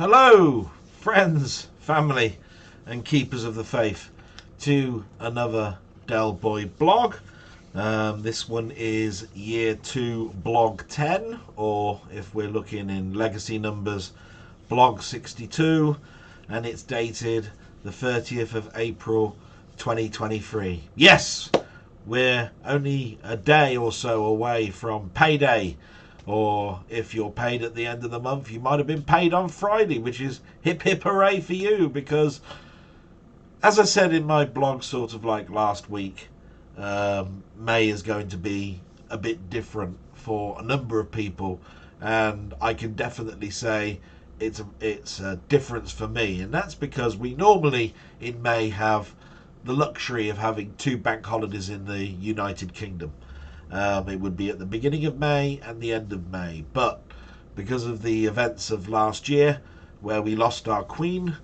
Hello, friends, family, and keepers of the faith, to another Dell Boy blog. This one is year 2 blog 10, or if we're looking in legacy numbers, blog 62, and it's dated the 30th of April 2023. Yes, we're only a day or so away from payday. Or if you're paid at the end of the month, you might have been paid on Friday, which is hip hip hooray for you, because as I said in my blog sort of like last week, May is going to be a bit different for a number of people, and I can definitely say it's a difference for me, and that's because we normally in May have the luxury of having 2 bank holidays in the United Kingdom. It would be at the beginning of May and the end of May, but because of the events of last year where we lost our Queen,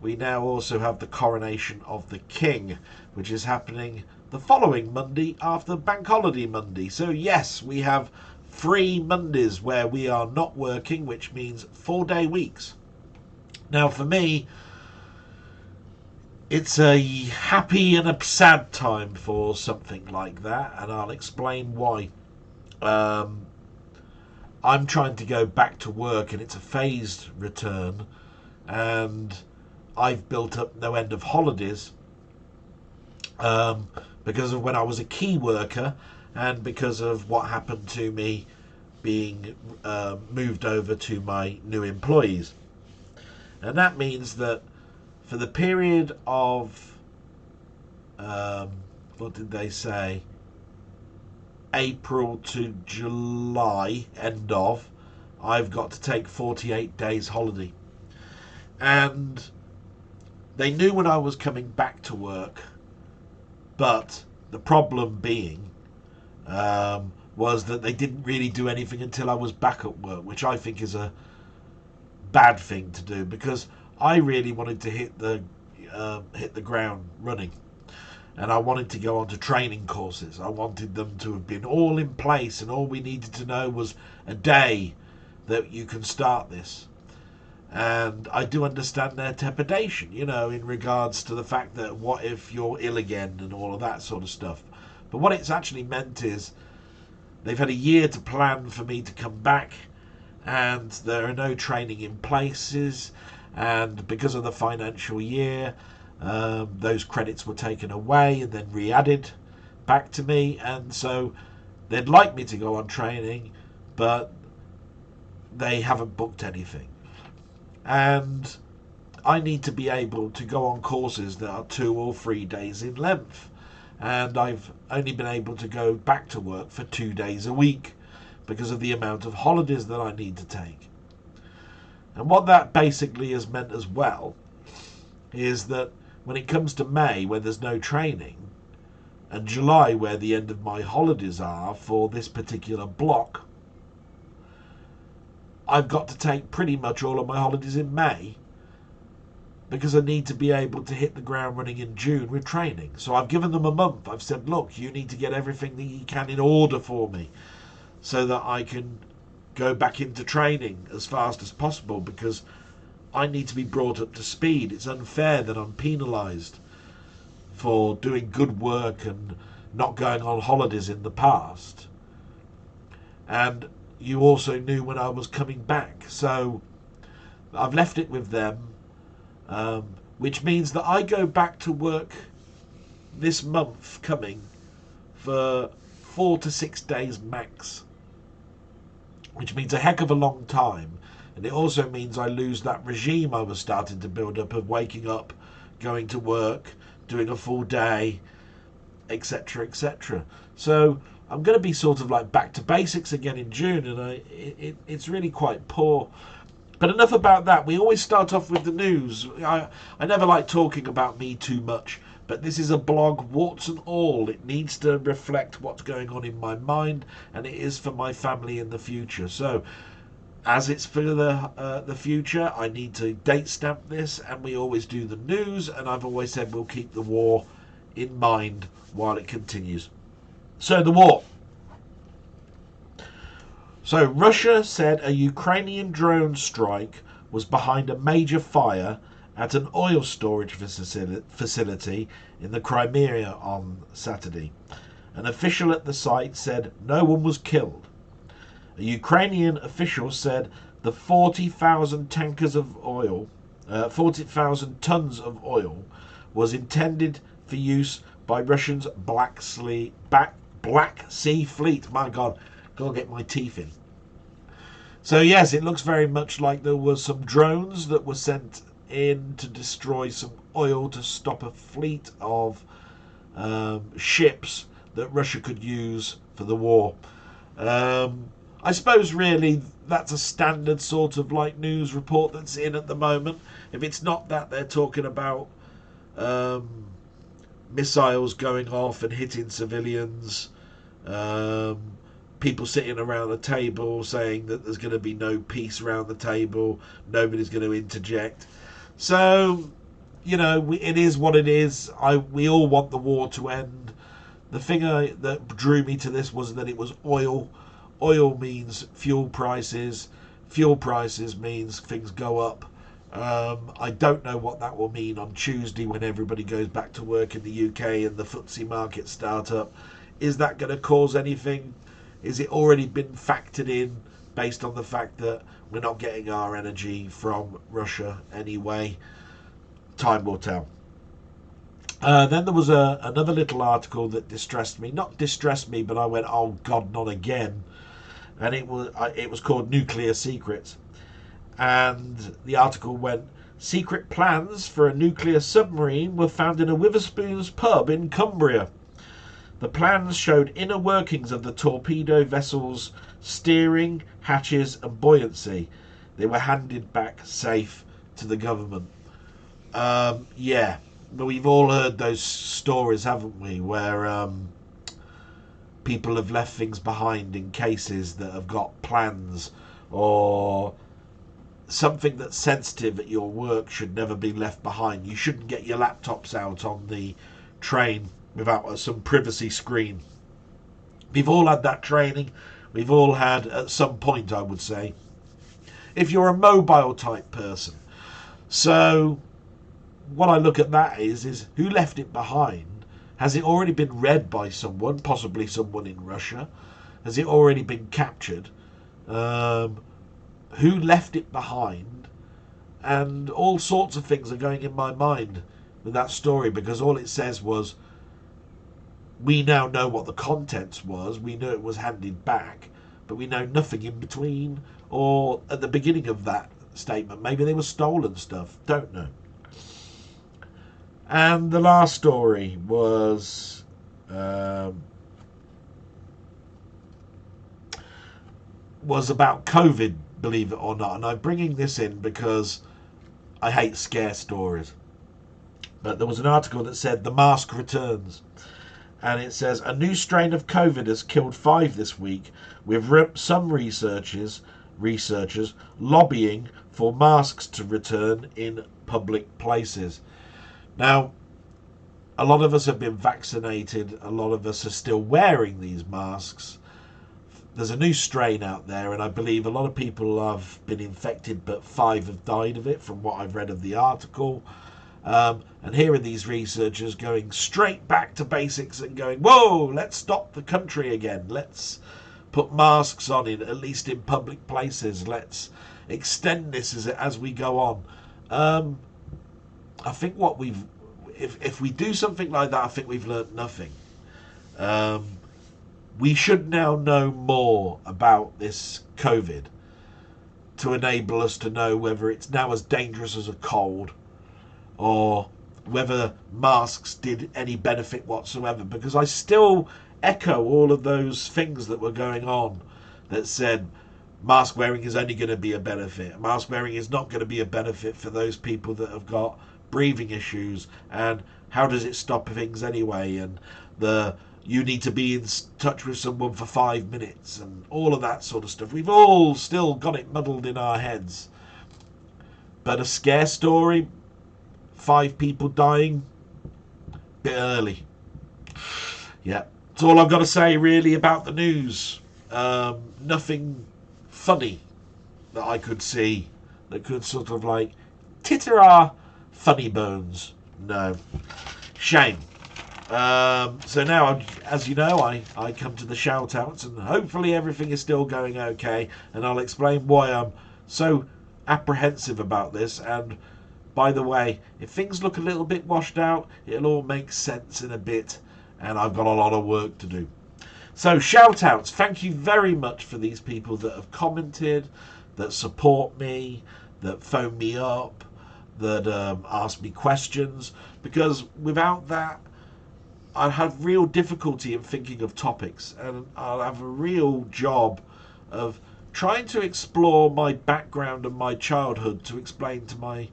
we now also have the coronation of the King, which is happening the following Monday after Bank Holiday Monday. So yes, we have 3 Mondays where we are not working, which means 4-day weeks. Now for me, it's a happy and a sad time for something like that, and I'll explain why. I'm trying to go back to work, and it's a phased return, and I've built up no end of holidays because of when I was a key worker, and because of what happened to me being moved over to my new employees. And that means that for the period of, what did they say, April to July, end of, I've got to take 48 days holiday. And they knew when I was coming back to work, but the problem being was that they didn't really do anything until I was back at work, which I think is a bad thing to do, because I really wanted to hit the ground running, and I wanted to go on to training courses. I wanted them to have been all in place, and all we needed to know was a day that you can start this. And I do understand their trepidation, in regards to the fact that what if you're ill again and all of that sort of stuff. But what it's actually meant is they've had a year to plan for me to come back, and there are no training in places. And because of the financial year, those credits were taken away and then re-added back to me, and so they'd like me to go on training, but they haven't booked anything. And I need to be able to go on courses that are 2 or 3 days in length, and I've only been able to go back to work for 2 days a week because of the amount of holidays that I need to take. And what that basically has meant as well is that when it comes to May, where there's no training, and July, where the end of my holidays are for this particular block, I've got to take pretty much all of my holidays in May, because I need to be able to hit the ground running in June with training. So I've given them a month. I've said, look, you need to get everything that you can in order for me so that I can go back into training as fast as possible, because I need to be brought up to speed. It's unfair that I'm penalised for doing good work and not going on holidays in the past. And you also knew when I was coming back, so I've left it with them, which means that I go back to work this month coming for 4 to 6 days max, which means a heck of a long time. And it also means I lose that regime I was starting to build up of waking up, going to work, doing a full day, etc, etc. So I'm going to be sort of like back to basics again in June, and it's really quite poor. But enough about that. We always start off with the news. I never like talking about me too much, but this is a blog, warts and all. It needs to reflect what's going on in my mind, and it is for my family in the future. So as it's for the future, I need to date stamp this, and we always do the news, and I've always said we'll keep the war in mind while it continues. So the war. So Russia said a Ukrainian drone strike was behind a major fire at an oil storage facility in the Crimea on Saturday. An official at the site said no one was killed. A Ukrainian official said the 40,000 tankers of oil, 40,000 tons of oil, was intended for use by Russia's Black Sea Fleet. My God, gotta get my teeth in. So yes, it looks very much like there were some drones that were sent in to destroy some oil to stop a fleet of ships that Russia could use for the war. I suppose really that's a standard sort of like news report that's in at the moment. If it's not that, they're talking about missiles going off and hitting civilians, people sitting around the table saying that there's going to be no peace around the table, nobody's going to interject. So, you know, it is what it is. We all want the war to end. The thing that drew me to this was that it was oil. Oil means fuel prices. Fuel prices means things go up. I don't know what that will mean on Tuesday when everybody goes back to work in the UK and the FTSE market start up. Is that going to cause anything? Is it already been factored in based on the fact that we're not getting our energy from Russia anyway? Time will tell. Then there was another little article that distressed me. Not distressed me, but I went, oh God, not again. And it was called Nuclear Secrets. And the article went, secret plans for a nuclear submarine were found in a Witherspoon's pub in Cumbria. The plans showed inner workings of the torpedo vessel's steering, hatches and buoyancy. They were handed back safe to the government. Yeah, but we've all heard those stories, haven't we, where people have left things behind in cases that have got plans, or something that's sensitive at your work should never be left behind. You shouldn't get your laptops out on the train without some privacy screen. We've all had that training. We've all had at some point, I would say, if you're a mobile type person. So what I look at that is who left it behind? Has it already been read by someone, possibly someone in Russia? Has it already been captured? Who left it behind? And all sorts of things are going in my mind with that story, because all it says was, we now know what the contents was, we knew it was handed back, but we know nothing in between or at the beginning of that statement. Maybe they were stolen stuff, don't know. And the last story was about COVID, believe it or not. And I'm bringing this in because I hate scare stories. But there was an article that said the mask returns. And it says, a new strain of COVID has killed 5 this week, with some researchers lobbying for masks to return in public places. Now, a lot of us have been vaccinated. A lot of us are still wearing these masks. There's a new strain out there, and I believe a lot of people have been infected, but 5 have died of it, from what I've read of the article. And here are these researchers going straight back to basics and going, whoa, let's stop the country again. Let's put masks on, at least in public places. Let's extend this as we go on. I think if we do something like that, I think we've learnt nothing. We should now know more about this COVID to enable us to know whether it's now as dangerous as a cold, or whether masks did any benefit whatsoever. Because I still echo all of those things that were going on that said mask wearing is only going to be a benefit. Mask wearing is not going to be a benefit for those people that have got breathing issues, and how does it stop things anyway, and you need to be in touch with someone for 5 minutes and all of that sort of stuff. We've all still got it muddled in our heads. But a scare story, 5 people dying, bit early. Yeah, that's all I've got to say really about the news. Nothing funny that I could see that could sort of like titter our funny bones. No. Shame. So now, as you know, I come to the shout outs, and hopefully everything is still going okay, and I'll explain why I'm so apprehensive about this. And by the way, if things look a little bit washed out, it'll all make sense in a bit, and I've got a lot of work to do. So shout outs, thank you very much for these people that have commented, that support me, that phone me up, that ask me questions, because without that I have real difficulty in thinking of topics, and I'll have a real job of trying to explore my background and my childhood to explain to my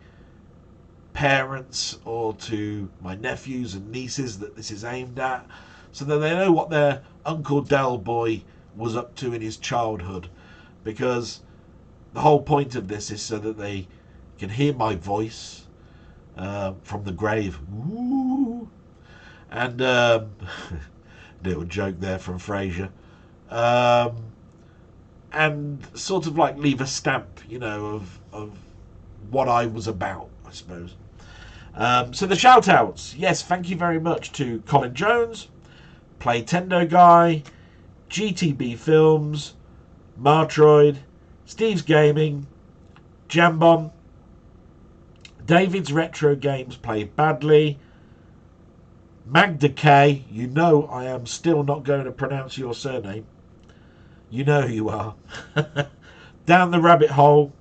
parents or to my nephews and nieces that this is aimed at, so that they know what their Uncle Dell Boy was up to in his childhood. Because the whole point of this is so that they can hear my voice from the grave. Ooh. And little joke there from Frasier. And sort of like leave a stamp, you know, of what I was about, I suppose. So the shout outs. Yes, thank you very much to Colin Jones, Playtendo Guy, GTB Films, Martroid, Steve's Gaming, Jambon, David's Retro Games Played Badly, Magda K. You know I am still not going to pronounce your surname. You know who you are. Down the Rabbit Hole,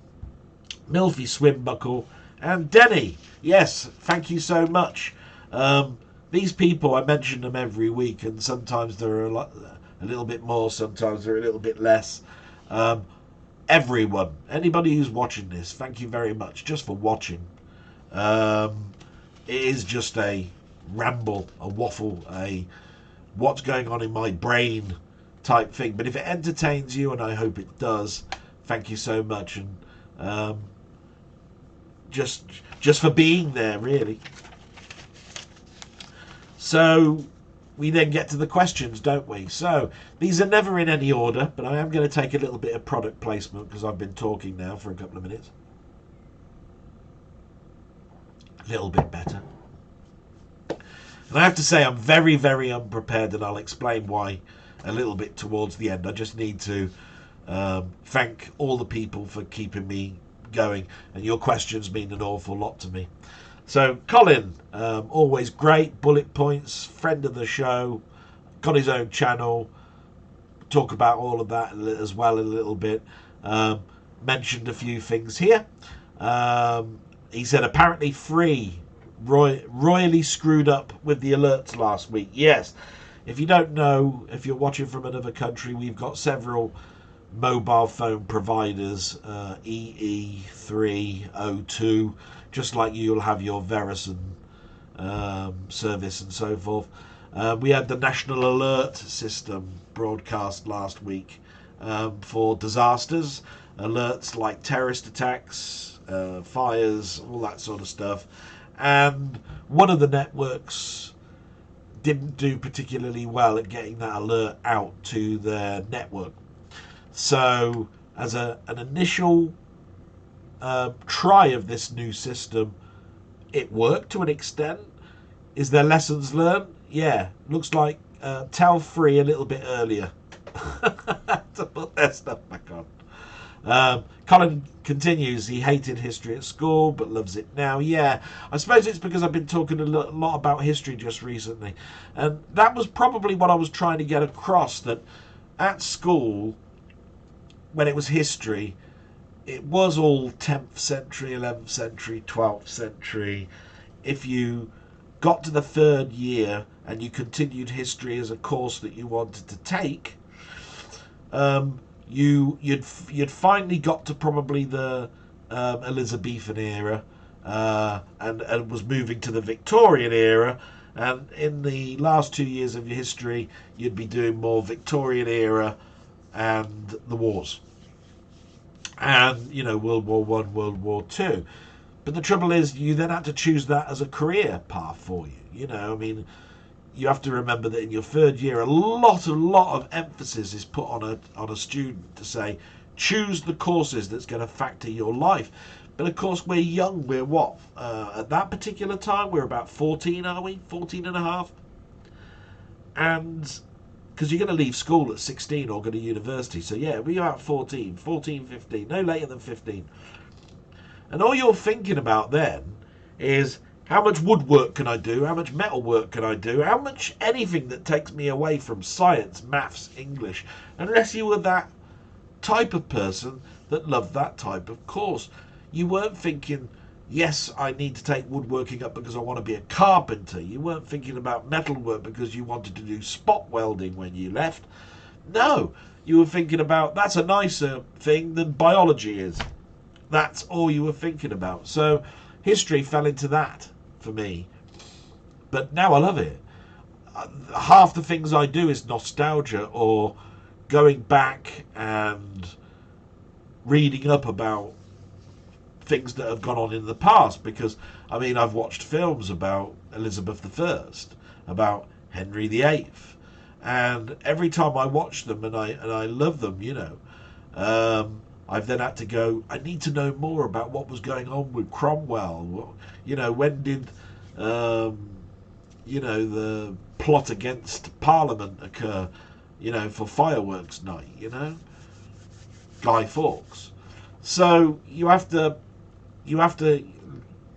Milfy Swimbuckle, and Denny. Yes, thank you so much. These people, I mention them every week, and sometimes they're a little bit more, sometimes they're a little bit less. Everyone, anybody who's watching this, thank you very much just for watching. It is just a ramble, a waffle, a what's going on in my brain type thing. But if it entertains you, and I hope it does, thank you so much. And just for being there, really. So we then get to the questions, don't we? So these are never in any order, but I am going to take a little bit of product placement because I've been talking now for a couple of minutes. A little bit better. And I have to say I'm very, very unprepared, and I'll explain why a little bit towards the end. I just need to thank all the people for keeping me going, and your questions mean an awful lot to me. So Colin, always great, bullet points, friend of the show, got his own channel, talk about all of that as well a little bit. Mentioned a few things here. He said apparently Free royally screwed up with the alerts last week. Yes, if you don't know, if you're watching from another country, we've got several mobile phone providers, EE302, just like you'll have your Verizon service and so forth. We had the National Alert System broadcast last week for disasters, alerts like terrorist attacks, fires, all that sort of stuff. And one of the networks didn't do particularly well at getting that alert out to their network. So as an initial try of this new system, it worked to an extent. Is there lessons learned? Yeah, looks like tell Free a little bit earlier to put their stuff back on. Colin continues, he hated history at school but loves it now. Yeah, I suppose it's because I've been talking a lot about history just recently, and that was probably what I was trying to get across, that at school, when it was history, it was all 10th century, 11th century, 12th century. If you got to the third year and you continued history as a course that you wanted to take, you'd finally got to probably the Elizabethan era, and was moving to the Victorian era, and in the last 2 years of your history you'd be doing more Victorian era and the wars, and World War One, World War Two. But the trouble is, you then had to choose that as a career path for you. You have to remember that in your third year, a lot of emphasis is put on a student to say, choose the courses that's going to factor your life. But of course, we're young. We're what? At that particular time, we're about 14, are we? 14 and a half? And because you're going to leave school at 16 or go to university. So yeah, we're about 14, 15, no later than 15. And all you're thinking about then is, how much woodwork can I do? How much metal work can I do? How much anything that takes me away from science, maths, English, unless you were that type of person that loved that type of course. You weren't thinking, yes, I need to take woodworking up because I want to be a carpenter. You weren't thinking about metalwork because you wanted to do spot welding when you left. No, you were thinking about, that's a nicer thing than biology is. That's all you were thinking about. So history fell into that for me. But now I love it. Half the things I do is nostalgia or going back and reading up about things that have gone on in the past, because I mean, I've watched films about Elizabeth I, about Henry VIII, and every time I watch them and I love them, I've then had to go, I need to know more about what was going on with Cromwell. When did the plot against Parliament occur, for fireworks night, Guy Fawkes. So you have to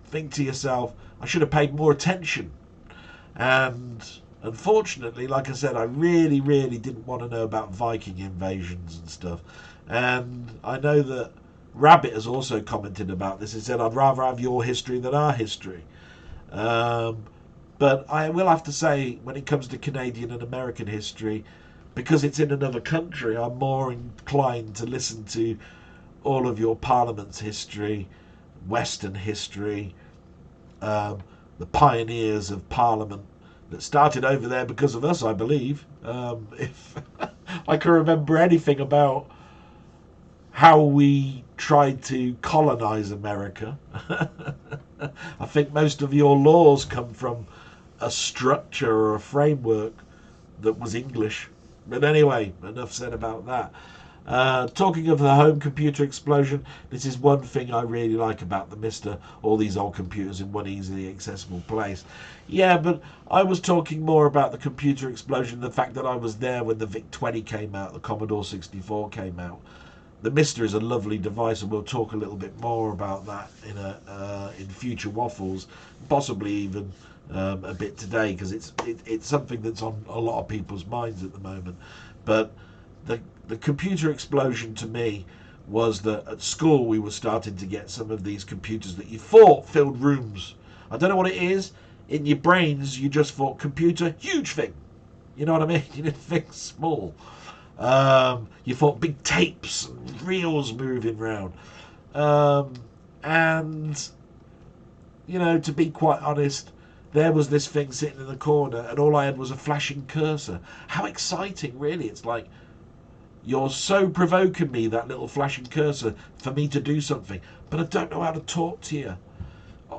think to yourself, I should have paid more attention. And unfortunately, like I said, I really, really didn't want to know about Viking invasions and stuff. And I know that Rabbit has also commented about this. He said, I'd rather have your history than our history. But I will have to say, when it comes to Canadian and American history, because it's in another country, I'm more inclined to listen to all of your Parliament's history, Western history, the pioneers of Parliament that started over there because of us, I believe. If I can remember anything about how we tried to colonize America, I think most of your laws come from a structure or a framework that was English. But anyway, enough said about that. Talking of the home computer explosion, this is one thing I really like about the Mister, all these old computers in one easily accessible place. Yeah, but I was talking more about the computer explosion, the fact that I was there when the VIC-20 came out, the Commodore 64 came out. The Mister is a lovely device, and we'll talk a little bit more about that in future waffles, possibly even a bit today, because it's something that's on a lot of people's minds at the moment. But the computer explosion to me was that at school we were starting to get some of these computers that you thought filled rooms. I don't know what it is. In your brains, you just thought computer, huge thing. You know what I mean? You didn't think small. You thought big tapes and reels moving around. And, to be quite honest, there was this thing sitting in the corner and all I had was a flashing cursor. How exciting, really. It's like, you're so provoking me, that little flashing cursor, for me to do something, but I don't know how to talk to you.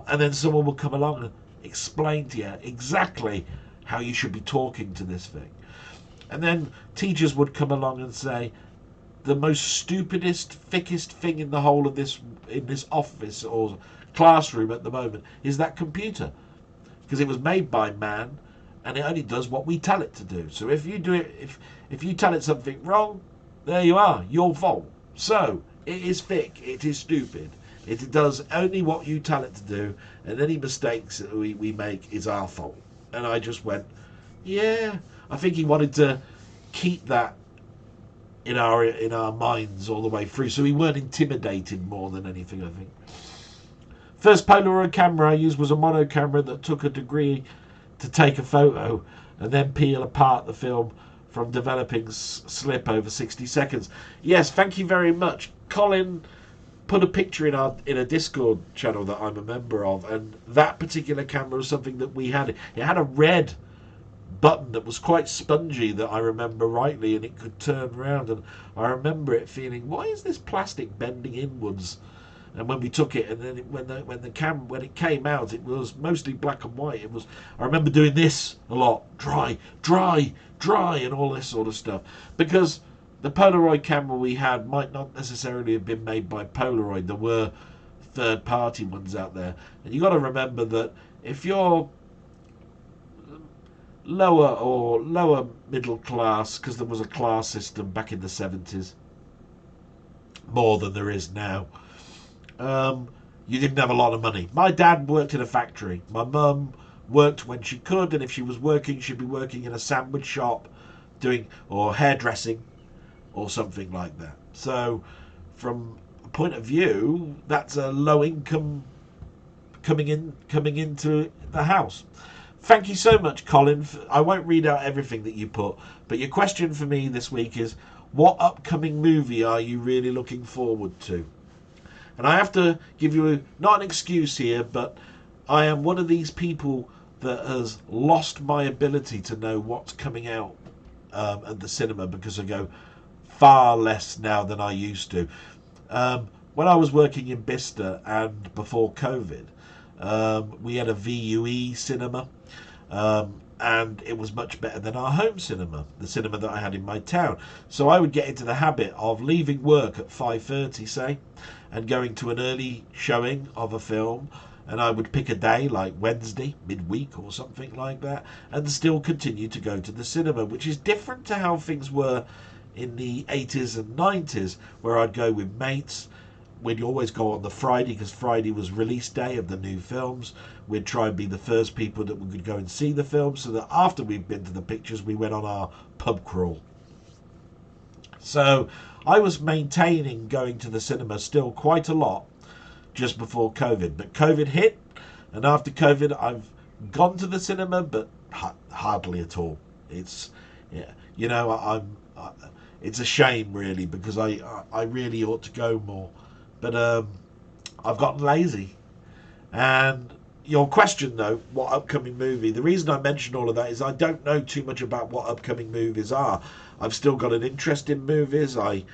And then someone will come along and explain to you exactly how you should be talking to this thing. And then teachers would come along and say, the most stupidest, thickest thing in the whole of this office or classroom at the moment is that computer, because it was made by man and it only does what we tell it to do. So if you do it, if you tell it something wrong, there you are, your fault. So it is thick, it is stupid, it does only what you tell it to do, and any mistakes that we make is our fault. And I just went, yeah. I think he wanted to keep that in our minds all the way through, so we weren't intimidated more than anything, I think. First Polaroid camera I used was a mono camera that took a degree to take a photo and then peel apart the film from developing slip over 60 seconds. Yes, thank you very much. Colin put a picture in a Discord channel that I'm a member of, and that particular camera was something that we had. It had a red button that was quite spongy, that I remember rightly, and it could turn around, and I remember it feeling, why is this plastic bending inwards? And when we took it, and then when it came out, it was mostly black and white. I remember doing this a lot, dry, and all this sort of stuff, because the Polaroid camera we had might not necessarily have been made by Polaroid. There were third-party ones out there. And you got to remember that if you're lower middle class, because there was a class system back in the 70s, more than there is now, you didn't have a lot of money. My dad worked in a factory. My mum worked when she could, and if she was working, she'd be working in a sandwich shop or hairdressing or something like that. So from a point of view, that's a low income coming into the house. Thank you so much, Colin. I won't read out everything that you put, but your question for me this week is, what upcoming movie are you really looking forward to? And I have to give you not an excuse here, but I am one of these people that has lost my ability to know what's coming out at the cinema, because I go far less now than I used to. When I was working in Bicester and before COVID, we had a VUE cinema, and it was much better than our home cinema, the cinema that I had in my town. So I would get into the habit of leaving work at 5:30, say, and going to an early showing of a film, and I would pick a day like Wednesday, midweek or something like that, and still continue to go to the cinema, which is different to how things were in the 80s and 90s, where I'd go with mates. We'd always go on the Friday, because Friday was release day of the new films. We'd try and be the first people that we could go and see the film, so that after we'd been to the pictures, we went on our pub crawl. So I was maintaining going to the cinema still quite a lot just before COVID. But COVID hit, and after COVID, I've gone to the cinema, but hardly at all. It's, it's a shame, really, because I really ought to go more. But I've gotten lazy. And your question, though, what upcoming movie? The reason I mention all of that is I don't know too much about what upcoming movies are. I've still got an interest in movies. I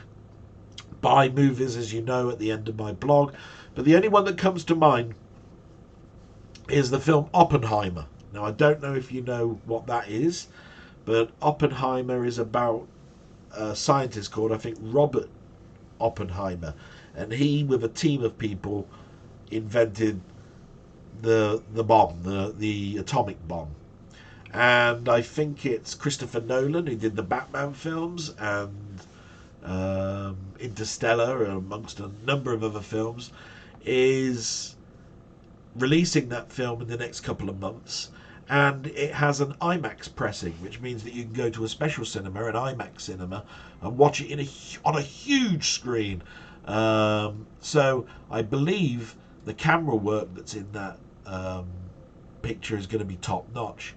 buy movies, as you know, at the end of my blog. But the only one that comes to mind is the film Oppenheimer. Now, I don't know if you know what that is, but Oppenheimer is about a scientist called, I think, Robert Oppenheimer. And he, with a team of people, invented the bomb, the atomic bomb. And I think it's Christopher Nolan, who did the Batman films, and Interstellar, amongst a number of other films, is releasing that film in the next couple of months. And it has an IMAX pressing, which means that you can go to a special cinema, an IMAX cinema, and watch it on a huge screen. So I believe the camera work that's in that picture is going to be top notch,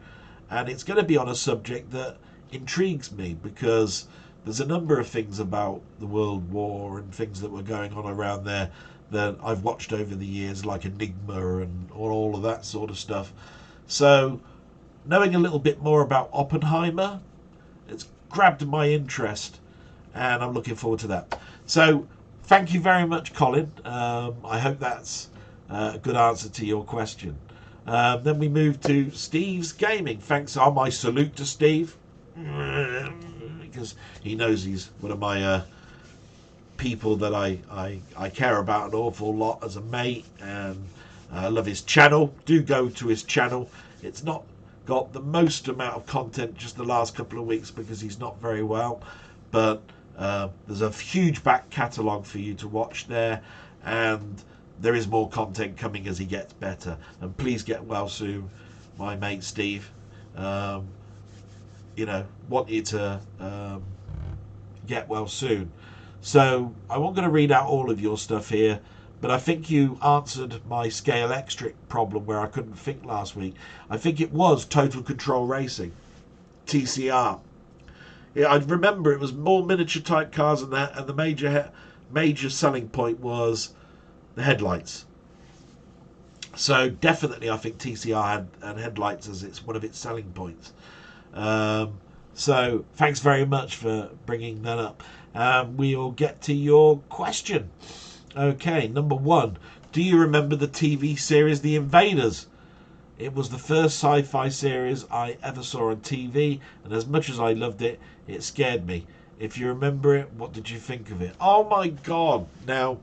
and it's going to be on a subject that intrigues me, because there's a number of things about the World War and things that were going on around there that I've watched over the years, like Enigma and all of that sort of stuff. So knowing a little bit more about Oppenheimer, it's grabbed my interest, and I'm looking forward to that. So thank you very much, Colin. I hope that's a good answer to your question. Then we move to Steve's Gaming. Thanks, my salute to Steve, because he knows he's one of my people that I care about an awful lot as a mate, and I love his channel. Do go to his channel. It's not got the most amount of content just the last couple of weeks because he's not very well, but there's a huge back catalogue for you to watch there, and there is more content coming as he gets better. And please get well soon, my mate Steve. Want you to get well soon. So I won't going to read out all of your stuff here, but I think you answered my scale extric problem where I couldn't think last week. I think it was Total Control Racing, TCR. Yeah, I remember it was more miniature type cars than that, and the major selling point was the headlights. So definitely I think TCR had headlights as one of its selling points. So thanks very much for bringing that up. We'll get to your question. Okay, number one. Do you remember the TV series The Invaders? It was the first sci-fi series I ever saw on TV, and as much as I loved it, it scared me. If you remember it, what did you think of it? Oh my God. Now,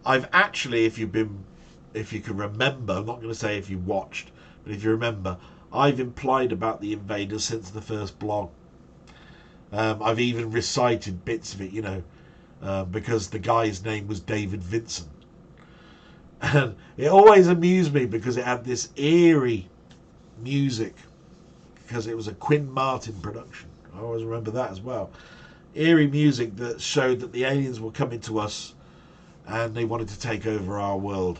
I've actually, if you can remember, I'm not going to say if you watched, but if you remember, I've implied about the Invaders since the first blog. I've even recited bits of it, because the guy's name was David Vincent. And it always amused me because it had this eerie music, because it was a Quinn Martin production. I always remember that as well. Eerie music that showed that the aliens were coming to us and they wanted to take over our world.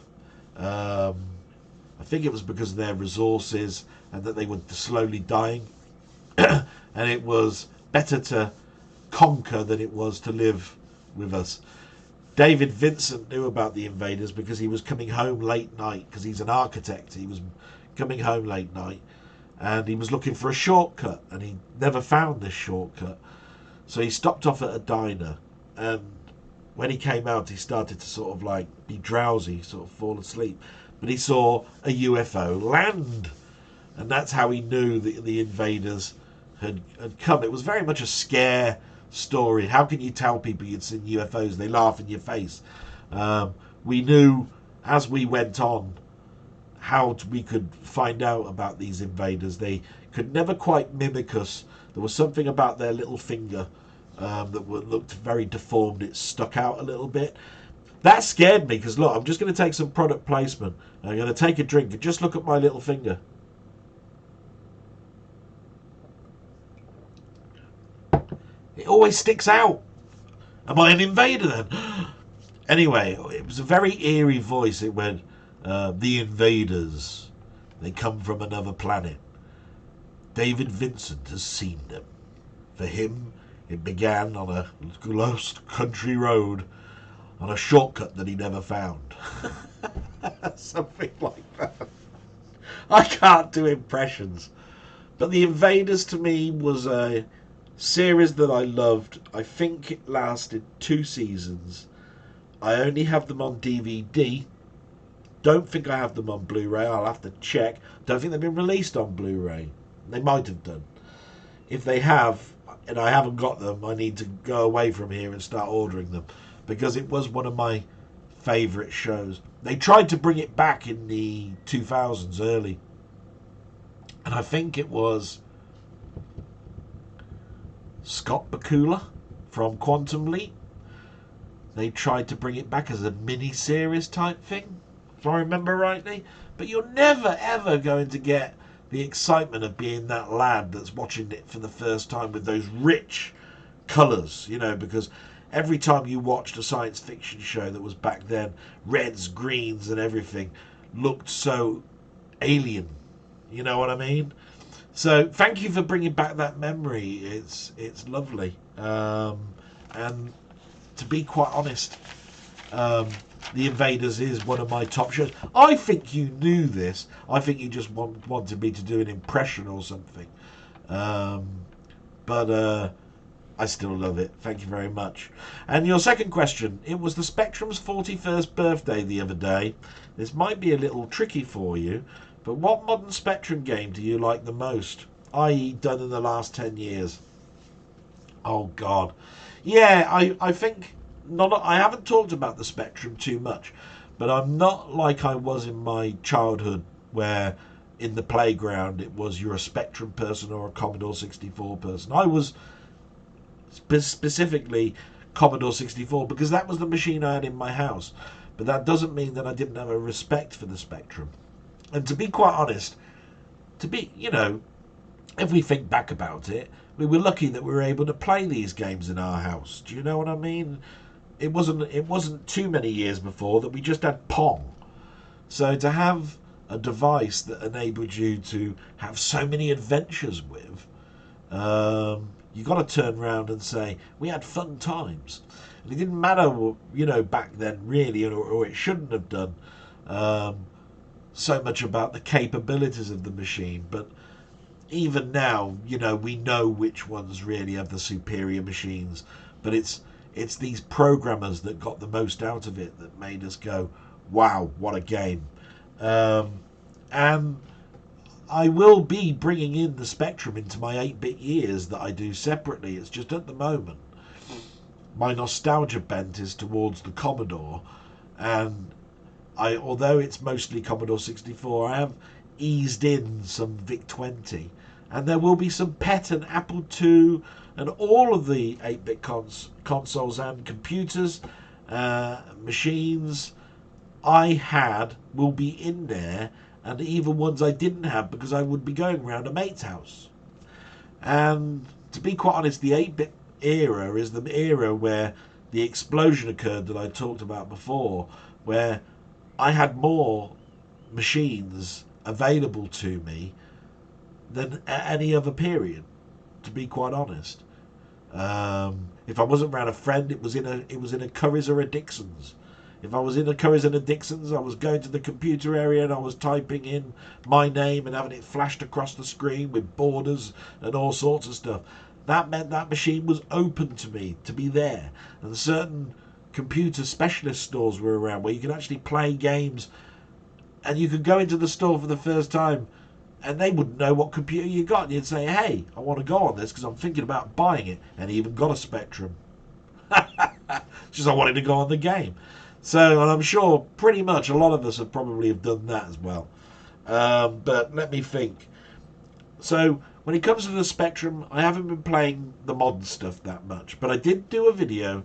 I think it was because of their resources and that they were slowly dying. And it was better to conquer than it was to live with us. David Vincent knew about the Invaders because he was coming home late night, because he's an architect. He was coming home late night and he was looking for a shortcut, and he never found this shortcut. So he stopped off at a diner, and when he came out he started to sort of like be drowsy, sort of fall asleep, but he saw a UFO land, and that's how he knew that the Invaders had come. It was very much a scare story. How can you tell people you'd seen UFOs? They laugh in your face. We knew as we went on how we could find out about these Invaders. They could never quite mimic us. There was something about their little finger that looked very deformed. It stuck out a little bit. That scared me, because look, I'm just going to take some product placement. I'm going to take a drink and just look at my little finger. It always sticks out. Am I an invader then? Anyway, it was a very eerie voice. It went, the Invaders, they come from another planet. David Vincent has seen them. For him, it began on a lost country road, on a shortcut that he never found. Something like that. I can't do impressions. But the Invaders to me was a series that I loved. I think it lasted 2 seasons. I only have them on DVD. Don't think I have them on Blu-ray. I'll have to check. Don't think they've been released on Blu-ray. They might have done. If they have, and I haven't got them, I need to go away from here and start ordering them, because it was one of my favourite shows. They tried to bring it back in the 2000s early, and I think it was Scott Bakula from Quantum Leap. They tried to bring it back as a mini-series type thing, if I remember rightly. But you're never ever going to get the excitement of being that lad that's watching it for the first time with those rich colours, because every time you watched a science fiction show that was back then, reds, greens and everything looked so alien. You know what I mean? So thank you for bringing back that memory. It's lovely. And to be quite honest, The Invaders is one of my top shows. I think you knew this. I think you just wanted me to do an impression or something. But I still love it. Thank you very much. And your second question, it was the Spectrum's 41st birthday the other day. This might be a little tricky for you, but what modern Spectrum game do you like the most, i.e. done in the last 10 years? Oh, God. Yeah, I think I haven't talked about the Spectrum too much, but I'm not like I was in my childhood, where in the playground it was you're a Spectrum person or a Commodore 64 person. I was specifically Commodore 64 because that was the machine I had in my house, but that doesn't mean that I didn't have a respect for the Spectrum. And to be quite honest, if we think back about it, we were lucky that we were able to play these games in our house. Do you know what I mean? It wasn't too many years before that we just had Pong. So to have a device that enabled you to have so many adventures with, you got to turn around and say we had fun times. And it didn't matter, back then really, or it shouldn't have done so much about the capabilities of the machine, but even now, we know which ones really have the superior machines, but it's these programmers that got the most out of it that made us go, wow, what a game. And I will be bringing in the Spectrum into my 8-bit years that I do separately. It's just at the moment my nostalgia bent is towards the Commodore, And although it's mostly Commodore 64, I have eased in some VIC-20, and there will be some PET and Apple II and all of the 8-bit consoles and computers, machines I had will be in there, and even ones I didn't have because I would be going around a mate's house. And to be quite honest, the 8-bit era is the era where the explosion occurred that I talked about before, where I had more machines available to me than at any other period, to be quite honest. If I wasn't around a friend, it was in a Currys or a Dixon's. If I was in a Currys and a Dixon's, I was going to the computer area and I was typing in my name and having it flashed across the screen with borders and all sorts of stuff. That meant that machine was open to me to be there. And certain computer specialist stores were around where you could actually play games, and you could go into the store for the first time and they wouldn't know what computer you got. And you'd say, hey, I want to go on this because I'm thinking about buying it. And he even got a Spectrum. Just I wanted to go on the game. So, and I'm sure pretty much a lot of us have probably have done that as well. But let me think. So, when it comes to the Spectrum, I haven't been playing the modern stuff that much. But I did do a video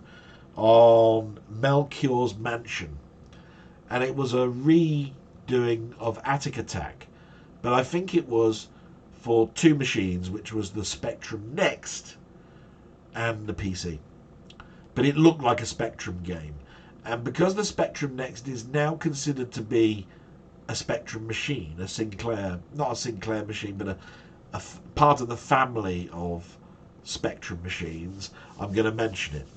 on Melchior's Mansion. And it was a redoing of Attic Attack. But I think it was for two machines, which was the Spectrum Next and the PC. But it looked like a Spectrum game. And because the Spectrum Next is now considered to be a Spectrum machine, a Sinclair, not a Sinclair machine, but a part of the family of Spectrum machines, I'm going to mention it.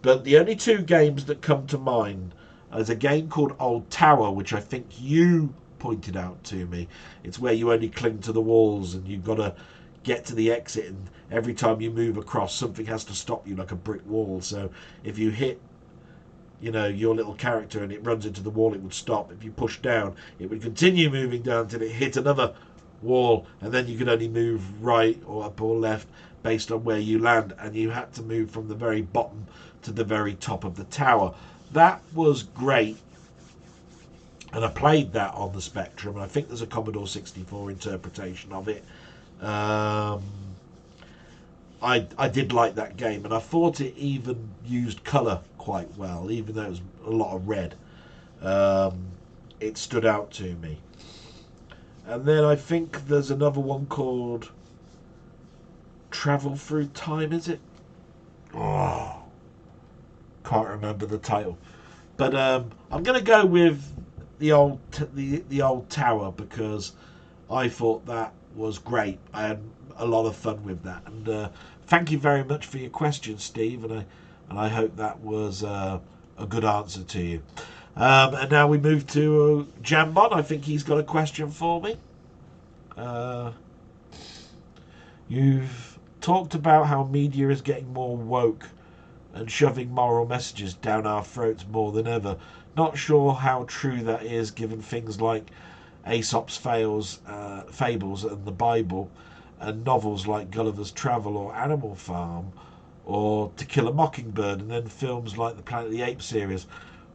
But the only two games that come to mind is a game called Old Tower, which I think you pointed out to me. It's where you only cling to the walls and you've got to get to the exit, and every time you move across, something has to stop you, like a brick wall. So if you hit, your little character and it runs into the wall, it would stop. If you push down, it would continue moving down until it hit another wall, and then you could only move right or up or left based on where you land, and you had to move from the very bottom to the very top of the tower. That was great, and I played that on the Spectrum, and I think there's a Commodore 64 interpretation of it. I did like that game, and I thought it even used colour quite well, even though it was a lot of red. It stood out to me. And then I think there's another one called Travel Through Time, is it? Oh, can't remember the title. But I'm going to go with the old tower because I thought that was great. I had a lot of fun with that, and thank you very much for your question, Steve, and I hope that was a good answer to you. And now we move to Jambon. I think he's got a question for me. You've talked about how media is getting more woke and shoving moral messages down our throats more than ever. Not sure how true that is, given things like Aesop's fables and the Bible, and novels like Gulliver's Travel or Animal Farm, or To Kill a Mockingbird, and then films like the Planet of the Apes series,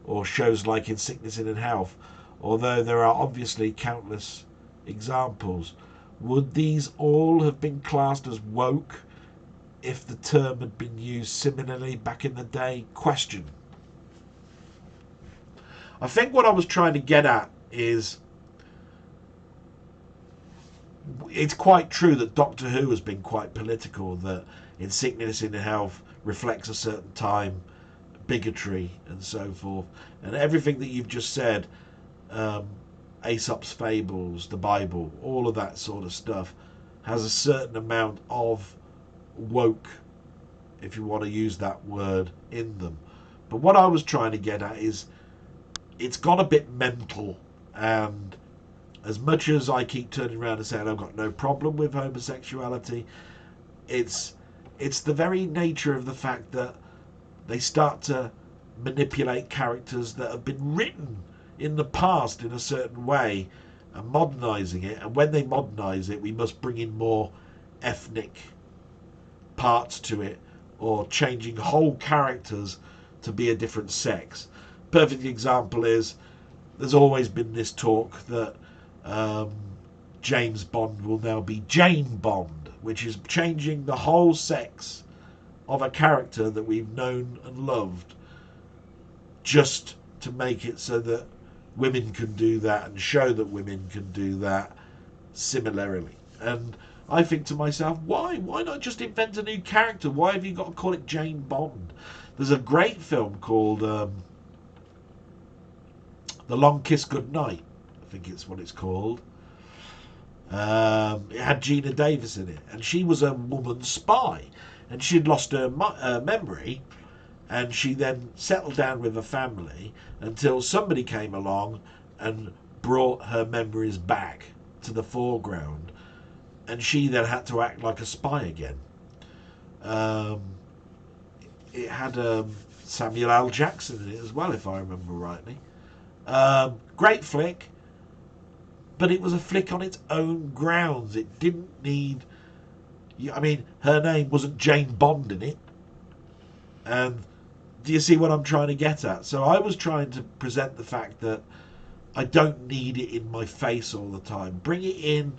or shows like In Sickness and in Health. Although there are obviously countless examples, would these all have been classed as woke if the term had been used similarly back in the day? Question. I think what I was trying to get at is, it's quite true that Doctor Who has been quite political, that In Sickness and in Health reflects a certain time, bigotry and so forth, and everything that you've just said, Aesop's fables, the Bible, all of that sort of stuff has a certain amount of woke, if you want to use that word, in them. But what I was trying to get at is, it's got a bit mental, and as much as I keep turning around and saying I've got no problem with homosexuality, it's the very nature of the fact that they start to manipulate characters that have been written in the past in a certain way and modernising it. And when they modernise it, we must bring in more ethnic parts to it, or changing whole characters to be a different sex. perfect example is there's always been this talk that James Bond will now be Jane Bond, which is changing the whole sex of a character that we've known and loved just to make it so that women can do that and show that women can do that similarly. And I think to myself, why? Why not just invent a new character? Why have you got to call it Jane Bond? There's a great film called The Long Kiss Goodnight. I think it's what it's called. It had Gina Davis in it, and she was a woman spy, and she'd lost her memory, and she then settled down with a family until somebody came along and brought her memories back to the foreground, and she then had to act like a spy again. It had Samuel L. Jackson in it as well, if I remember rightly. Great flick, but it was a flick on its own grounds. It didn't need... I mean, her name wasn't Jane Bond in it. And do you see what I'm trying to get at? So I was trying to present the fact that I don't need it in my face all the time. Bring it in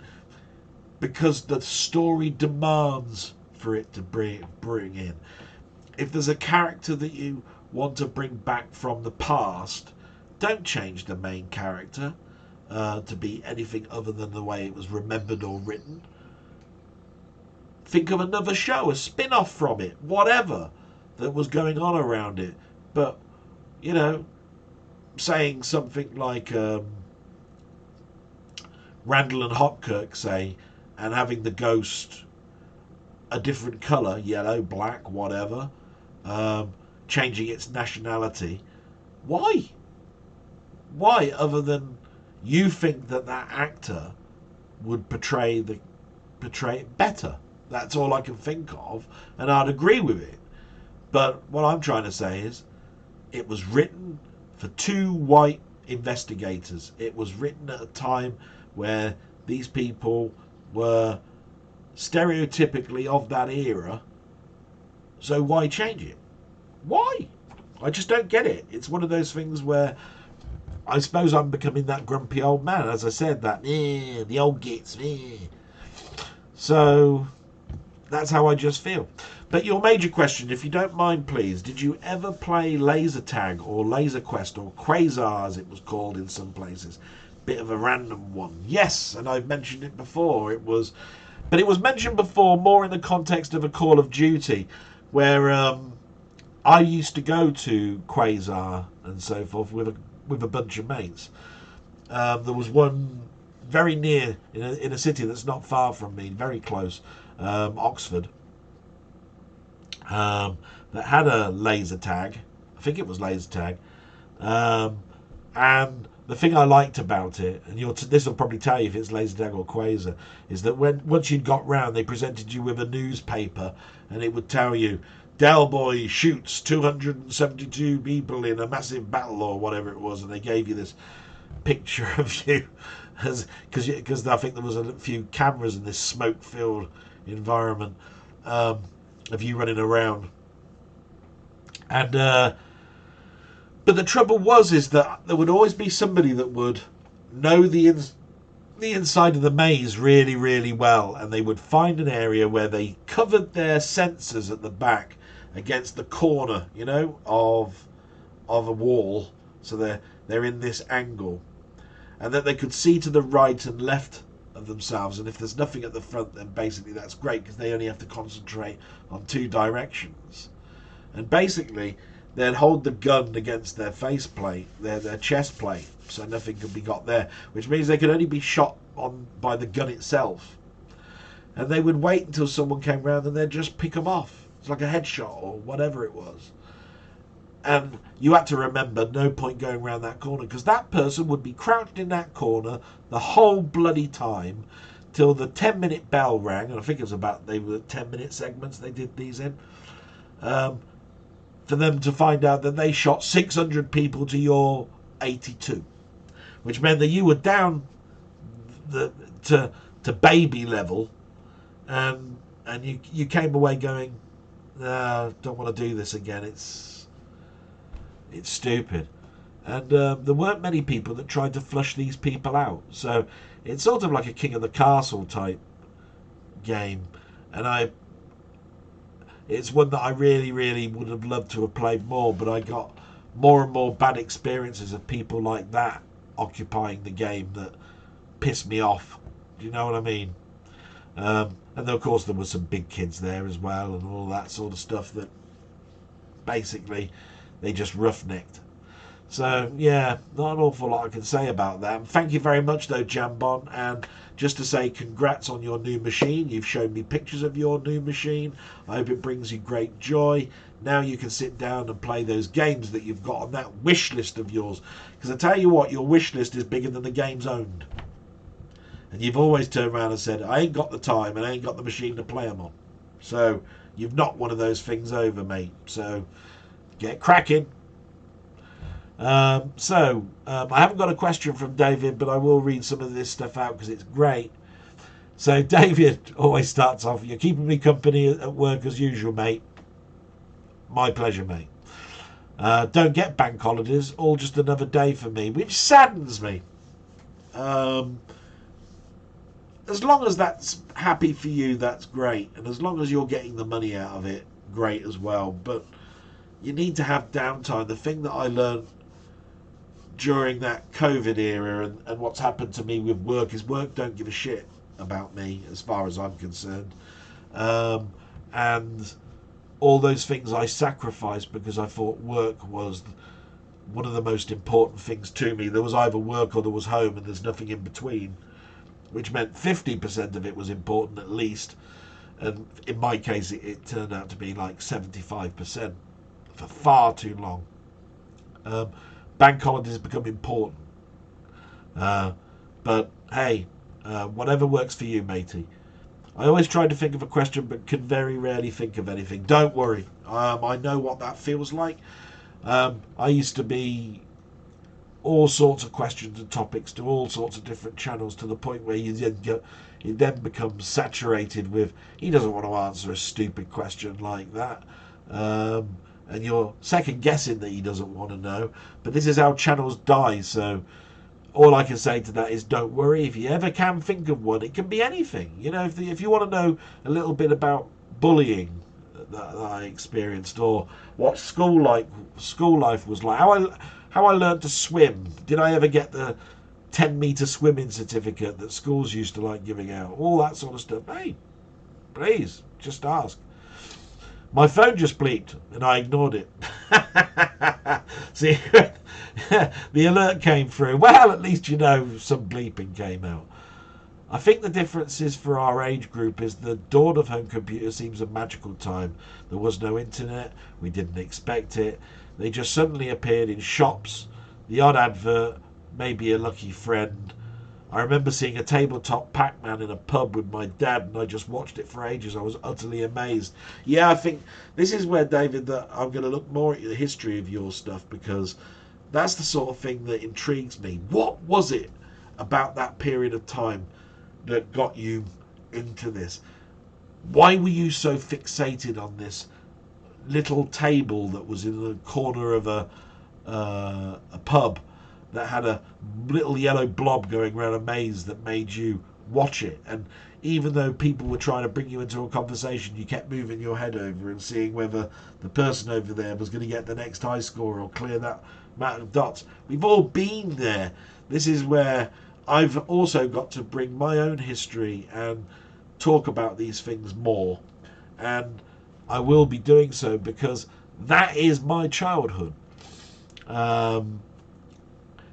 because the story demands for it to bring in. If there's a character that you want to bring back from the past, don't change the main character to be anything other than the way it was remembered or written. Think of another show, a spin-off from it, whatever that was going on around it. But, you know, saying something like Randall and Hopkirk, say, and having the ghost a different colour, yellow, black, whatever, changing its nationality. Why? Why, other than you think that that actor would portray it better? That's all I can think of, and I'd agree with it. But what I'm trying to say is, it was written for two white investigators. It was written at a time where these people were stereotypically of that era. So why change it? Why? I just don't get it. It's one of those things where I suppose I'm becoming that grumpy old man. As I said, that the old gits. So that's how I just feel. But your major question, if you don't mind, please, did you ever play Laser Tag or Laser Quest or Quasar, as it was called in some places? Bit of a random one. Yes, and I've mentioned it before. But it was mentioned before more in the context of a Call of Duty, where I used to go to Quasar and so forth with a bunch of mates. There was one very near in a city that's not far from me, very close, Oxford, that had a laser tag. I think it was laser tag, and the thing I liked about it, and this will probably tell you if it's laser tag or Quasar, is that once you'd got round, they presented you with a newspaper, and it would tell you, Dell Boy shoots 272 people in a massive battle or whatever it was, and they gave you this picture of you, because I think there was a few cameras in this smoke-filled environment of you running around, and but the trouble is that there would always be somebody that would know the inside of the maze really, really well, and they would find an area where they covered their sensors at the back against the corner, of a wall, so they're in this angle, and that they could see to the right and left of themselves, and if there's nothing at the front, then basically that's great, because they only have to concentrate on two directions. And basically they'd hold the gun against their faceplate, their chest plate, so nothing could be got there, which means they could only be shot on by the gun itself. And they would wait until someone came round and they'd just pick them off. It's like a headshot or whatever it was. And you had to remember, no point going around that corner, because that person would be crouched in that corner the whole bloody time till the 10-minute bell rang, and I think it was they were 10-minute segments they did these in, for them to find out that they shot 600 people to your 82, which meant that you were down to baby level, and you came away going, don't want to do this again. It's stupid. And there weren't many people that tried to flush these people out. So it's sort of like a King of the Castle type game. And it's one that I really, really would have loved to have played more, but I got more and more bad experiences of people like that occupying the game that pissed me off. Do you know what I mean? And of course there were some big kids there as well and all that sort of stuff that basically they just roughnecked. So yeah, not an awful lot I can say about that. And thank you very much though, Jambon, and just to say congrats on your new machine. You've shown me pictures of your new machine. I hope it brings you great joy. Now you can sit down and play those games that you've got on that wish list of yours. Because I tell you what, your wish list is bigger than the games owned. And you've always turned around and said, I ain't got the time and I ain't got the machine to play them on. So you've knocked one of those things over, mate. So get cracking. I haven't got a question from David, but I will read some of this stuff out because it's great. So David always starts off, you're keeping me company at work as usual, mate. My pleasure, mate. Don't get bank holidays, all just another day for me, which saddens me. As long as that's happy for you, that's great. And as long as you're getting the money out of it, great as well. But you need to have downtime. The thing that I learned during that COVID era and what's happened to me with work is work don't give a shit about me as far as I'm concerned. And all those things I sacrificed because I thought work was one of the most important things to me. There was either work or there was home, and there's nothing in between, which meant 50% of it was important at least. And in my case, it turned out to be like 75% for far too long. Bank holidays become important. But hey, whatever works for you, matey. I always try to think of a question, but can very rarely think of anything. Don't worry. I know what that feels like. I used to be all sorts of questions and topics to all sorts of different channels to the point where you then become saturated with, he doesn't want to answer a stupid question like that. And you're second guessing that he doesn't want to know. But this is how channels die. So all I can say to that is don't worry. If you ever can think of one, it can be anything. You know, if you want to know a little bit about bullying that I experienced, or what school life was like, how I learned to swim. Did I ever get the 10-meter swimming certificate that schools used to like giving out? All that sort of stuff. Hey, please, just ask. My phone just bleeped and I ignored it. See, the alert came through. Well, at least you know some bleeping came out. I think the difference is for our age group is the dawn of home computers seems a magical time. There was no internet. We didn't expect it. They just suddenly appeared in shops, the odd advert, maybe a lucky friend. I remember seeing a tabletop Pac-Man in a pub with my dad, and I just watched it for ages. I was utterly amazed. Yeah, I think this is where, David, that I'm going to look more at the history of your stuff, because that's the sort of thing that intrigues me. What was it about that period of time that got you into this? Why were you so fixated on this little table that was in the corner of a pub that had a little yellow blob going around a maze that made you watch it? And even though people were trying to bring you into a conversation, you kept moving your head over and seeing whether the person over there was going to get the next high score or clear that amount of dots. We've all been there. This is where I've also got to bring my own history and talk about these things more. And I will be doing so because that is my childhood.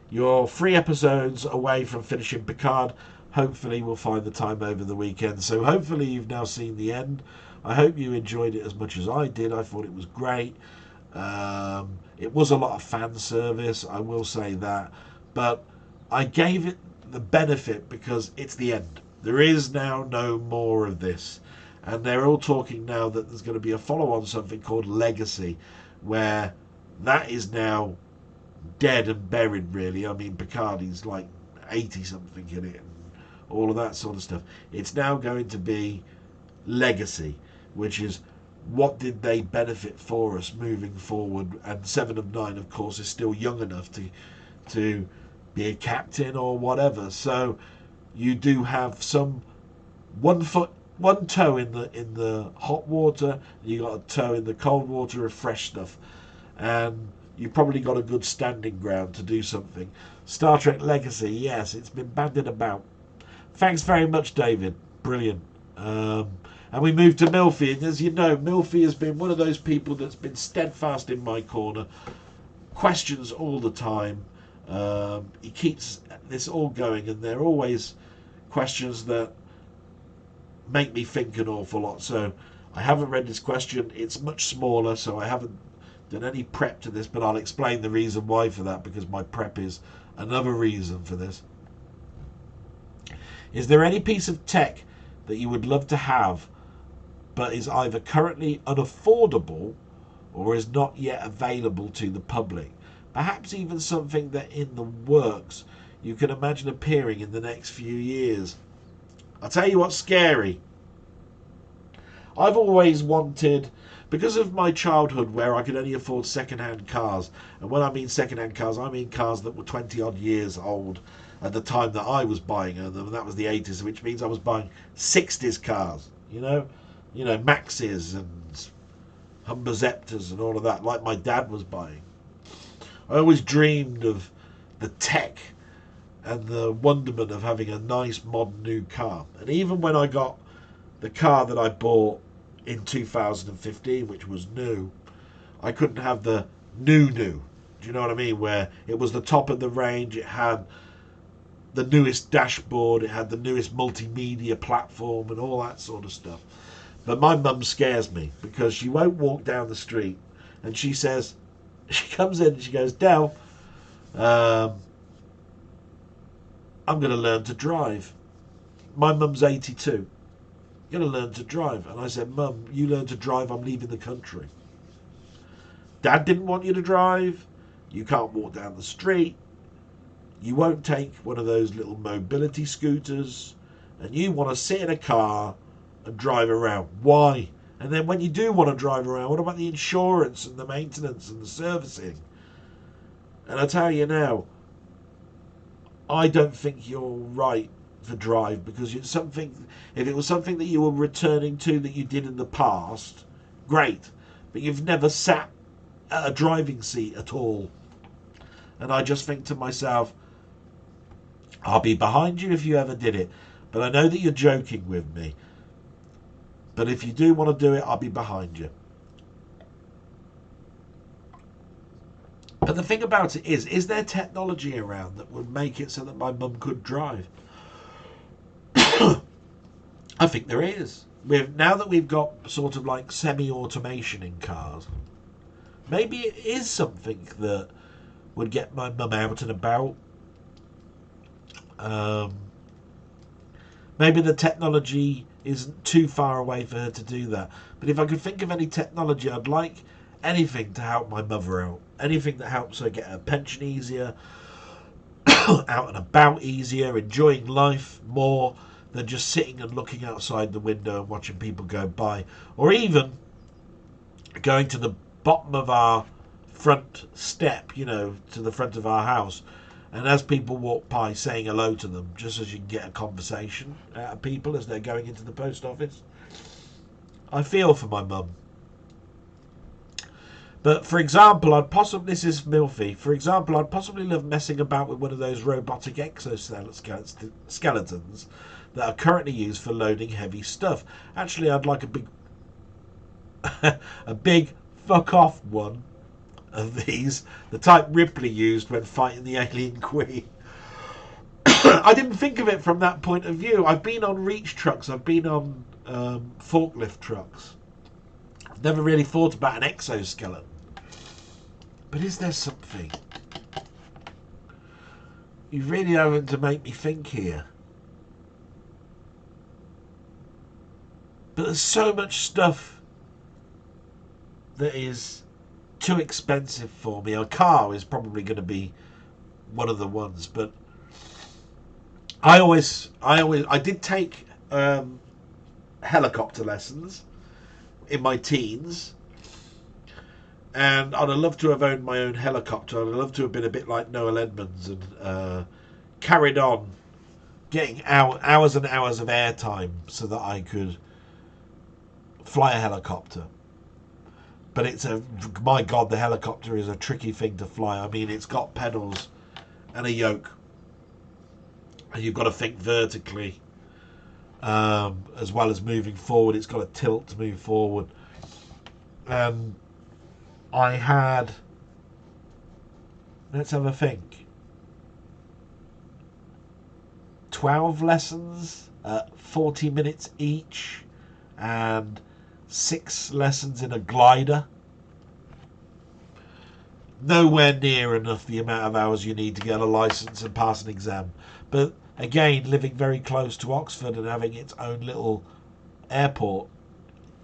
You're 3 episodes away from finishing Picard. Hopefully we'll find the time over the weekend. So hopefully you've now seen the end. I hope you enjoyed it as much as I did. I thought it was great. It was a lot of fan service, I will say that. But I gave it the benefit because it's the end. There is now no more of this. And they're all talking now that there's going to be a follow-on, something called Legacy, where that is now dead and buried, really. I mean, Picardy's like 80-something in it and all of that sort of stuff. It's now going to be Legacy, which is what did they benefit for us moving forward? And 7 of 9, of course, is still young enough to be a captain or whatever. So you do have some one toe in the hot water, and you got a toe in the cold water of fresh stuff, and you probably got a good standing ground to do something. Star Trek Legacy, yes, it's been bandied about. Thanks very much, David. Brilliant. And we moved to Milfy, and as you know, Milfy has been one of those people that's been steadfast in my corner, questions all the time. He keeps this all going, and they're always questions that make me think an awful lot. So I haven't read this question. It's much smaller, so I haven't done any prep to this, but I'll explain the reason why for that, because my prep is another reason for this. Is there any piece of tech that you would love to have but is either currently unaffordable or is not yet available to the public? Perhaps even something that in the works you can imagine appearing in the next few years. I'll tell you what's scary. I've always wanted, because of my childhood where I could only afford second-hand cars, and when I mean second-hand cars, I mean cars that were 20-odd years old at the time that I was buying them, and that was the 80s, which means I was buying 60s cars, you know, Maxes and Humber Zeptors and all of that, like my dad was buying. I always dreamed of the tech and the wonderment of having a nice modern new car. And even when I got the car that I bought in 2015, which was new, I couldn't have the new. Do you know what I mean? Where it was the top of the range, it had the newest dashboard, it had the newest multimedia platform and all that sort of stuff. But my mum scares me because she won't walk down the street, and she says, she comes in and she goes, Dell, I'm going to learn to drive. My mum's 82. You're going to learn to drive. And I said, Mum, you learn to drive, I'm leaving the country. Dad didn't want you to drive. You can't walk down the street. You won't take one of those little mobility scooters. And you want to sit in a car and drive around. Why? And then when you do want to drive around, what about the insurance and the maintenance and the servicing? And I tell you now, I don't think you're right for drive, because it's something, if it was something that you were returning to that you did in the past, great, but you've never sat at a driving seat at all. And I just think to myself, I'll be behind you if you ever did it, but I know that you're joking with me, but if you do want to do it, I'll be behind you. But the thing about it is there technology around that would make it so that my mum could drive? I think there is. Now that we've got sort of like semi-automation in cars, maybe it is something that would get my mum out and about. Maybe the technology isn't too far away for her to do that. But if I could think of any technology, I'd like anything to help my mother out. Anything that helps her get her pension easier, out and about easier, enjoying life more than just sitting and looking outside the window and watching people go by. Or even going to the bottom of our front step, to the front of our house, and as people walk by, saying hello to them, just as you can get a conversation out of people as they're going into the post office. I feel for my mum. But for example, this is Milfy. For example, I'd possibly love messing about with one of those robotic exoskeletons that are currently used for loading heavy stuff. Actually, I'd like a big, a big fuck off one of these, the type Ripley used when fighting the alien queen. I didn't think of it from that point of view. I've been on reach trucks. I've been on forklift trucks. I've never really thought about an exoskeleton. But is there something? You really having to make me think here. But there's so much stuff that is too expensive for me. A car is probably going to be one of the ones. But I did take helicopter lessons. in my teens. And I'd have loved to have owned my own helicopter. I'd have loved to have been a bit like Noel Edmonds and carried on getting hours and hours of airtime so that I could fly a helicopter. But my God, the helicopter is a tricky thing to fly. I mean, it's got pedals and a yoke. And you've got to think vertically as well as moving forward. It's got a tilt to move forward. I had, let's have a think, 12 lessons at 40 minutes each and 6 lessons in a glider. Nowhere near enough the amount of hours you need to get a license and pass an exam. But again, living very close to Oxford and having its own little airport,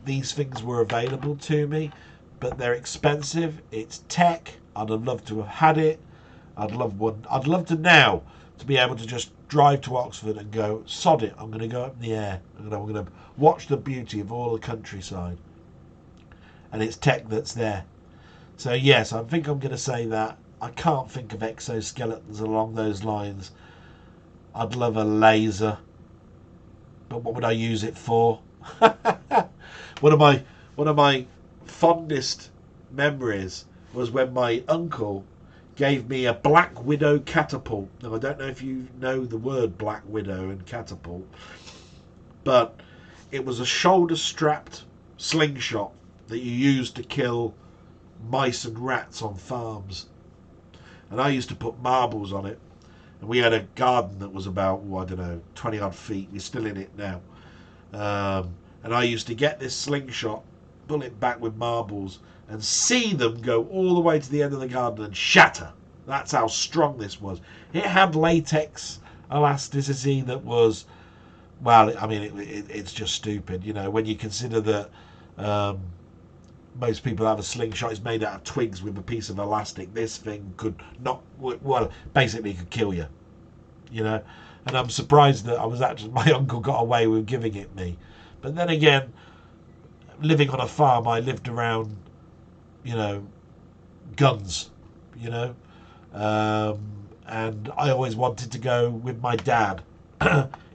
these things were available to me. But they're expensive. It's tech. I'd have loved to have had it. I'd love to now to be able to just drive to Oxford and go, sod it, I'm going to go up in the air. I'm going to watch the beauty of all the countryside. And it's tech that's there. So yes, I think I'm going to say that. I can't think of exoskeletons along those lines. I'd love a laser. But what would I use it for? One of my fondest memories was when my uncle gave me a Black Widow catapult. Now, I don't know if you know the word Black Widow and catapult, but it was a shoulder-strapped slingshot that you used to kill mice and rats on farms. And I used to put marbles on it. And we had a garden that was about, 20 odd feet. We're still in it now. And I used to get this slingshot, pull it back with marbles, and see them go all the way to the end of the garden and shatter. That's how strong this was. It had latex elasticity that was, well, I mean, it's just stupid, when you consider that most people have a slingshot is made out of twigs with a piece of elastic. This thing could not, well, basically could kill you, And I'm surprised that my uncle got away with giving it me. But then again, living on a farm, I lived around, guns, and I always wanted to go with my dad.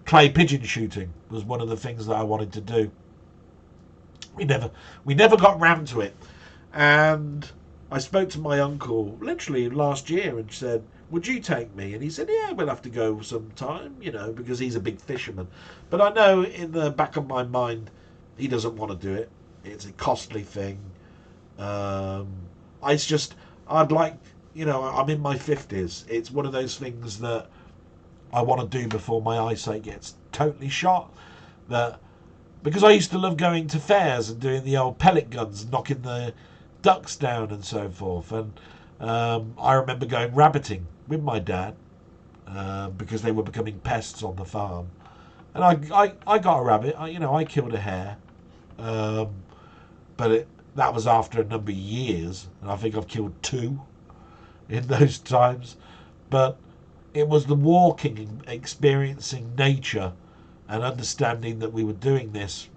Clay pigeon shooting was one of the things that I wanted to do. We never got round to it. And I spoke to my uncle literally last year and said, would you take me? And he said, yeah, we'll have to go sometime, because he's a big fisherman. But I know in the back of my mind, he doesn't want to do it. It's a costly thing. I'd like, I'm in my 50s. It's one of those things that I want to do before my eyesight gets totally shot. Because I used to love going to fairs and doing the old pellet guns and knocking the ducks down and so forth. And I remember going rabbiting with my dad because they were becoming pests on the farm. And I got a rabbit. I killed a hare. But that was after a number of years. And I think I've killed 2 in those times. But it was the walking, experiencing nature and understanding that we were doing this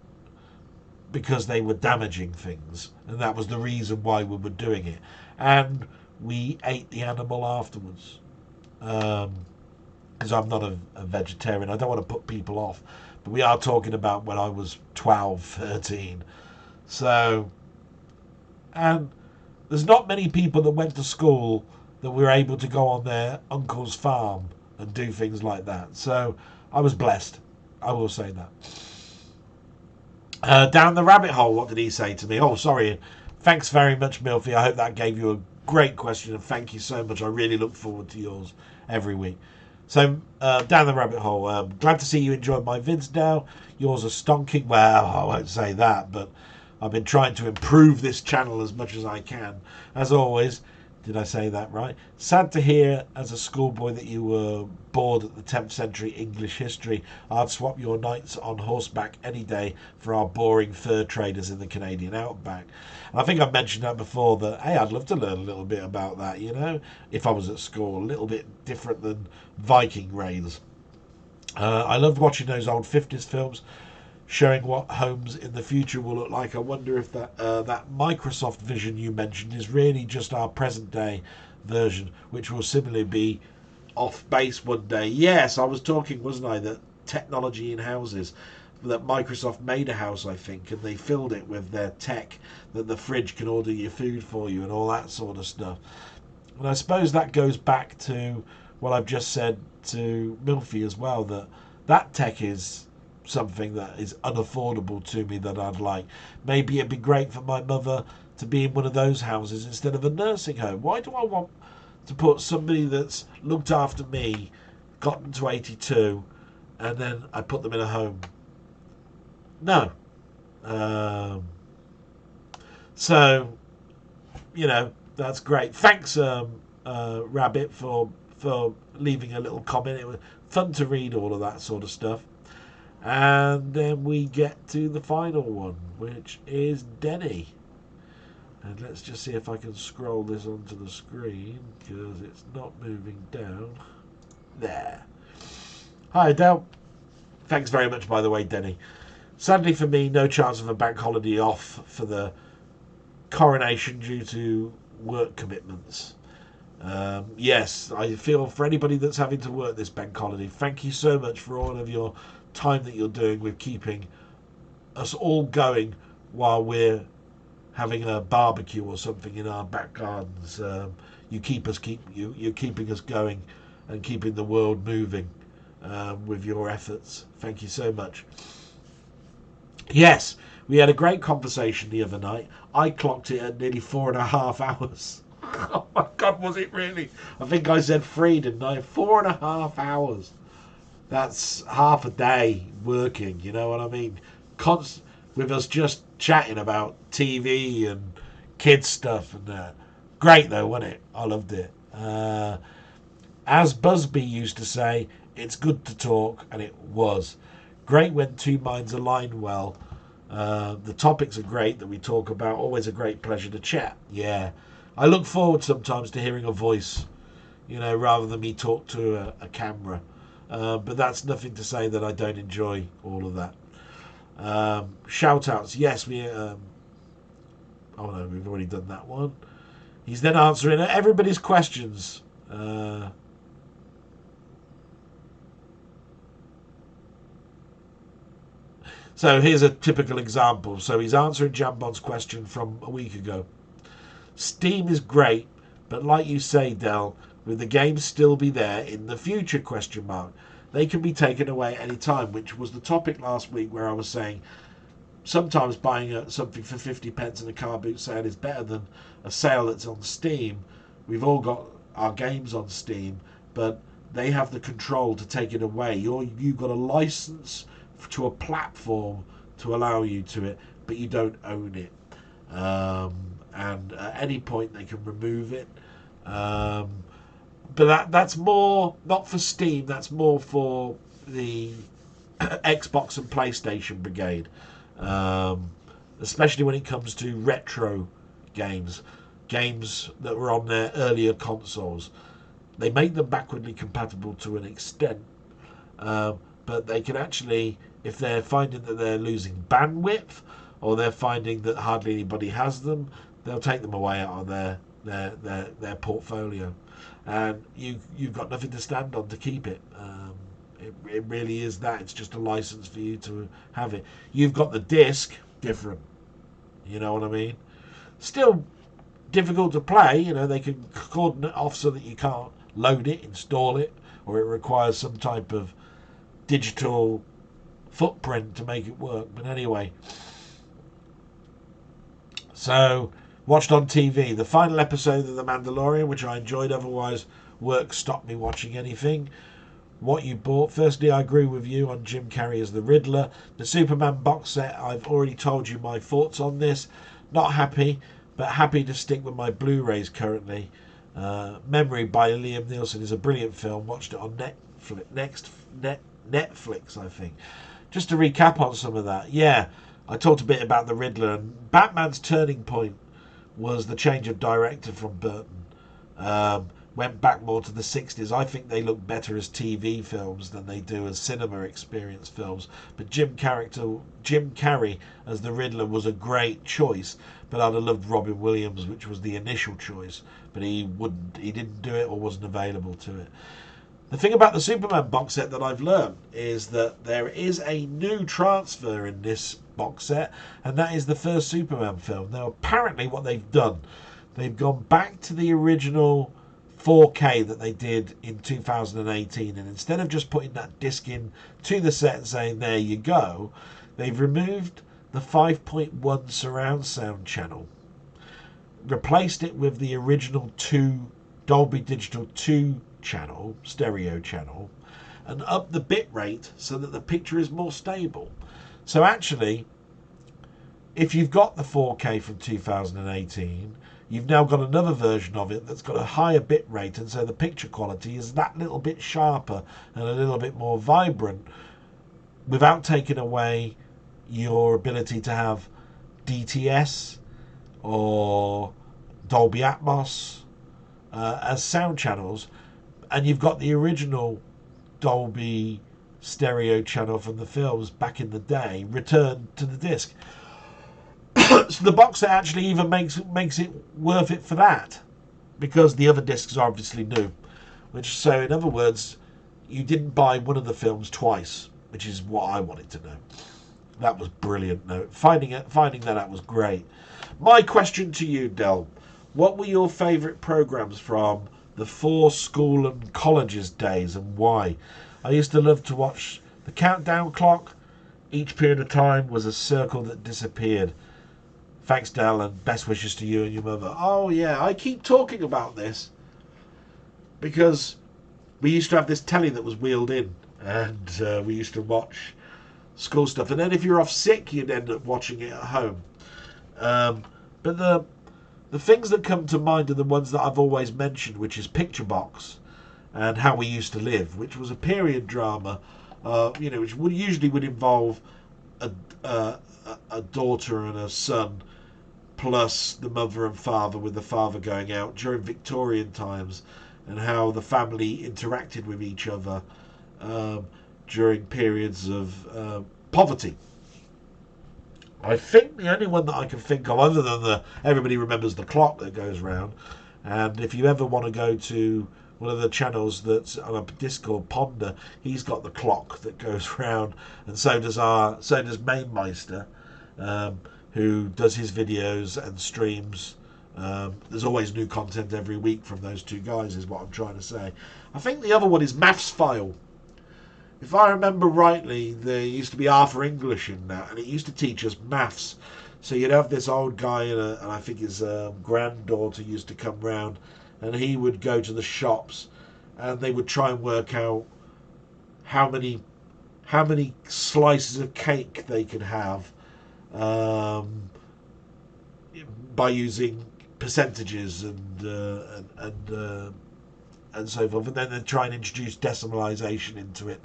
because they were damaging things. And that was the reason why we were doing it. And we ate the animal afterwards. Because I'm not a vegetarian. I don't want to put people off. But we are talking about when I was 12, 13. So, and there's not many people that went to school that were able to go on their uncle's farm and do things like that. So I was blessed. I will say that. Down the rabbit hole, what did he say to me? Oh, sorry. Thanks very much, Milfy. I hope that gave you a great question, and thank you so much. I really look forward to yours every week. So, down the rabbit hole. Glad to see you enjoyed my vids now. Yours are stonking. Well, I won't say that, but I've been trying to improve this channel as much as I can. As always, did I say that right? Sad to hear as a schoolboy that you were bored at the 10th century English history. I'd swap your nights on horseback any day for our boring fur traders in the Canadian outback. And I think I've mentioned that before, that, hey, I'd love to learn a little bit about that, if I was at school. A little bit different than Viking raids. I loved watching those old 50s films. showing what homes in the future will look like. I wonder if that Microsoft vision you mentioned is really just our present day version, which will similarly be off base one day. Yes, I was talking, wasn't I, that technology in houses, that Microsoft made a house, I think, and they filled it with their tech, that the fridge can order your food for you and all that sort of stuff. And I suppose that goes back to what I've just said to Milfy as well, that tech is something that is unaffordable to me that I'd like. Maybe it'd be great for my mother to be in one of those houses instead of a nursing home. Why do I want to put somebody that's looked after me, gotten to 82, and then I put them in a home? No. So, that's great. Thanks, Rabbit, for leaving a little comment. It was fun to read all of that sort of stuff. And then we get to the final one, which is Denny. And let's just see if I can scroll this onto the screen, because it's not moving down. There. Hi, Dell. Thanks very much, by the way, Denny. Sadly for me, no chance of a bank holiday off for the coronation due to work commitments. Yes, I feel for anybody that's having to work this bank holiday, thank you so much for all of your time that you're doing with keeping us all going while we're having a barbecue or something in our back gardens. You're keeping us going and keeping the world moving with your efforts. Thank you so much. Yes, we had a great conversation the other night. I clocked it at nearly 4.5 hours. Oh my God, was it really? I think I said 3, didn't I? 4.5 hours. That's half a day working, you know what I mean? With us just chatting about TV and kids stuff and that. Great though, wasn't it? I loved it. As Busby used to say, it's good to talk, and it was. Great when two minds align well. The topics are great that we talk about. Always a great pleasure to chat. Yeah. I look forward sometimes to hearing a voice, rather than me talk to a camera. But that's nothing to say that I don't enjoy all of that. Shout outs. Yes, we've already done that one. He's then answering everybody's questions. So here's a typical example. So he's answering Jambon's question from a week ago. Steam is great, but like you say, Dell, will the games still be there in the future? ? They can be taken away at any time, which was the topic last week where I was saying sometimes buying something for 50 pence in a car boot sale is better than a sale that's on Steam. We've all got our games on Steam, but they have the control to take it away. You've got a license to a platform to allow you to it, but you don't own it. And at any point they can remove it. But that's more not for Steam. That's more for the Xbox and PlayStation brigade, especially when it comes to retro games that were on their earlier consoles. They make them backwardly compatible to an extent, but they can actually, if they're finding that they're losing bandwidth or they're finding that hardly anybody has them, they'll take them away out of their portfolio, and you've got nothing to stand on to keep it. It really is that. It's just a license for you to have it. You've got the disc, different. You know what I mean? Still difficult to play. They can cordon it off so that you can't load it, install it, or it requires some type of digital footprint to make it work. But anyway, so watched on TV the final episode of The Mandalorian, which I enjoyed. Otherwise, work stopped me watching anything. What you bought. Firstly, I agree with you on Jim Carrey as the Riddler. The Superman box set, I've already told you my thoughts on this. Not happy, but happy to stick with my Blu-rays currently. Memory by Liam Neeson is a brilliant film. Watched it on Netflix, I think. Just to recap on some of that. Yeah, I talked a bit about the Riddler, and Batman's turning point was the change of director from Burton. went back more to the 60s. I think they look better as TV films than they do as cinema experience films. But Jim Carrey as the Riddler was a great choice, but I'd have loved Robin Williams, which was the initial choice, but he didn't do it or wasn't available to it. The thing about the Superman box set that I've learned is that there is a new transfer in this box set, and that is the first Superman film. Now, apparently what they've done, they've gone back to the original 4K that they did in 2018, and instead of just putting that disc in to the set and saying, there you go, they've removed the 5.1 surround sound channel, replaced it with the original Dolby Digital 2 channel, stereo channel, and up the bit rate so that the picture is more stable. So actually, if you've got the 4K from 2018, you've now got another version of it that's got a higher bit rate, and so the picture quality is that little bit sharper and a little bit more vibrant, without taking away your ability to have DTS or Dolby Atmos as sound channels. And you've got the original Dolby stereo channel from the films back in the day returned to the disc. So the box set actually even makes it worth it for that, because the other discs are obviously new. So in other words, you didn't buy one of the films twice, which is what I wanted to know. That was brilliant. No, finding that out was great. My question to you, Dell: what were your favourite programmes from the 4 school and colleges days, and why? I used to love to watch the countdown clock. Each period of time was a circle that disappeared. Thanks, Dell, and best wishes to you and your mother. Oh yeah, I keep talking about this because we used to have this telly that was wheeled in, and we used to watch school stuff, and then if you're off sick you'd end up watching it at home. But the things that come to mind are the ones that I've always mentioned, which is Picture Box and How We Used to Live, which was a period drama, which usually would involve a daughter and a son, plus the mother and father, with the father going out during Victorian times, and how the family interacted with each other during periods of poverty. I think the only one that I can think of, other than everybody remembers the clock that goes round, and if you ever want to go to one of the channels that's on a disc called Ponder, he's got the clock that goes round, and so does Mainmeister, who does his videos and streams. There's always new content every week from those two guys, is what I'm trying to say. I think the other one is Maths File. If I remember rightly, there used to be Arthur English in that, and it used to teach us maths. So you'd have this old guy, and I think his granddaughter used to come round, and he would go to the shops, and they would try and work out how many slices of cake they could have by using percentages and so forth, and then they try and introduce decimalisation into it,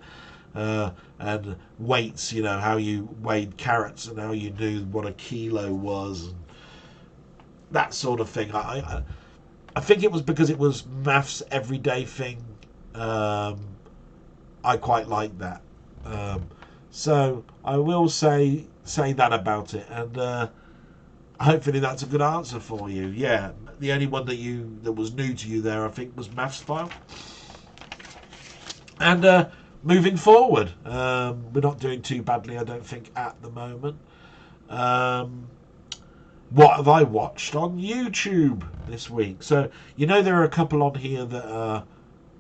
and weights, how you weighed carrots and how you knew what a kilo was, and that sort of thing. I think it was because it was maths everyday thing. I quite like that. So I will say that about it, and hopefully that's a good answer for you. Yeah, the only one that was new to you there, I think, was Maths File. And moving forward, we're not doing too badly, I don't think, at the moment. What have I watched on YouTube this week? So, there are a couple on here that are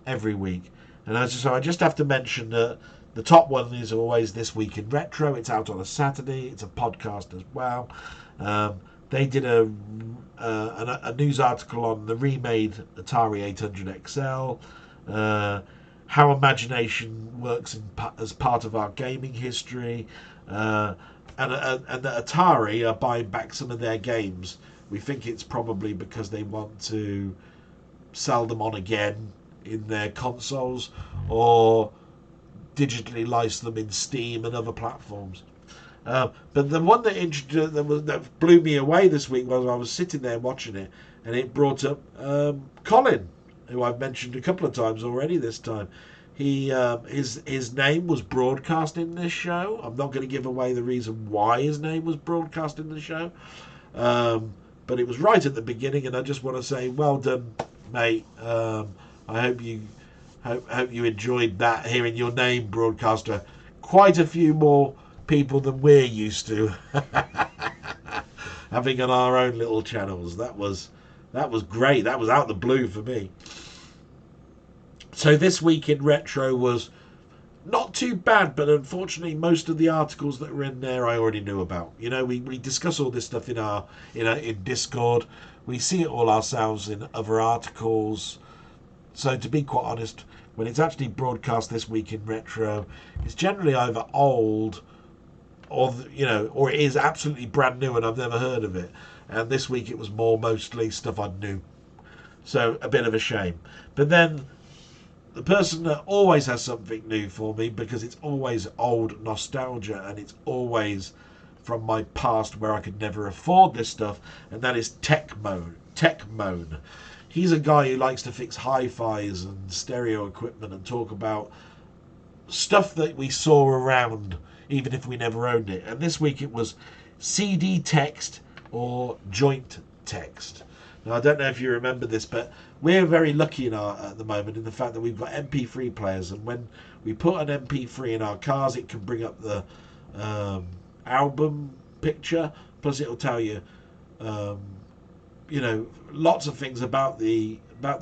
every week. And I just have to mention that the top one is always This Week in Retro. It's out on a Saturday. It's a podcast as well. They did a news article on the remade Atari 800 XL, how imagination works as part of our gaming history, and that Atari are buying back some of their games. We think it's probably because they want to sell them on again in their consoles, or digitally license them in Steam and other platforms. But the one that blew me away this week was I was sitting there watching it, and it brought up Colin, who I've mentioned a couple of times already this time. His name was broadcast in this show. I'm not going to give away the reason why his name was broadcast in the show, but it was right at the beginning, and I just want to say, well done, mate. I hope you enjoyed that, hearing your name broadcast to quite a few more people than we're used to having on our own little channels. That was great. That was out of the blue for me. So this week in retro was not too bad, but unfortunately most of the articles that were in there I already knew about. You know, we discuss all this stuff in Discord. We see it all ourselves in other articles. So to be quite honest, when it's actually broadcast this week in retro, it's generally either old or it is absolutely brand new and I've never heard of it. And this week it was mostly stuff I knew. So a bit of a shame. But then the person that always has something new for me, because it's always old nostalgia and it's always from my past where I could never afford this stuff, and that is Techmoan. He's a guy who likes to fix hi-fis and stereo equipment and talk about stuff that we saw around even if we never owned it. And this week it was CD text or joint text. Now, I don't know if you remember this, but we're very lucky at the moment in the fact that we've got MP3 players, and when we put an MP3 in our cars, it can bring up the album picture, plus it'll tell you, lots of things about the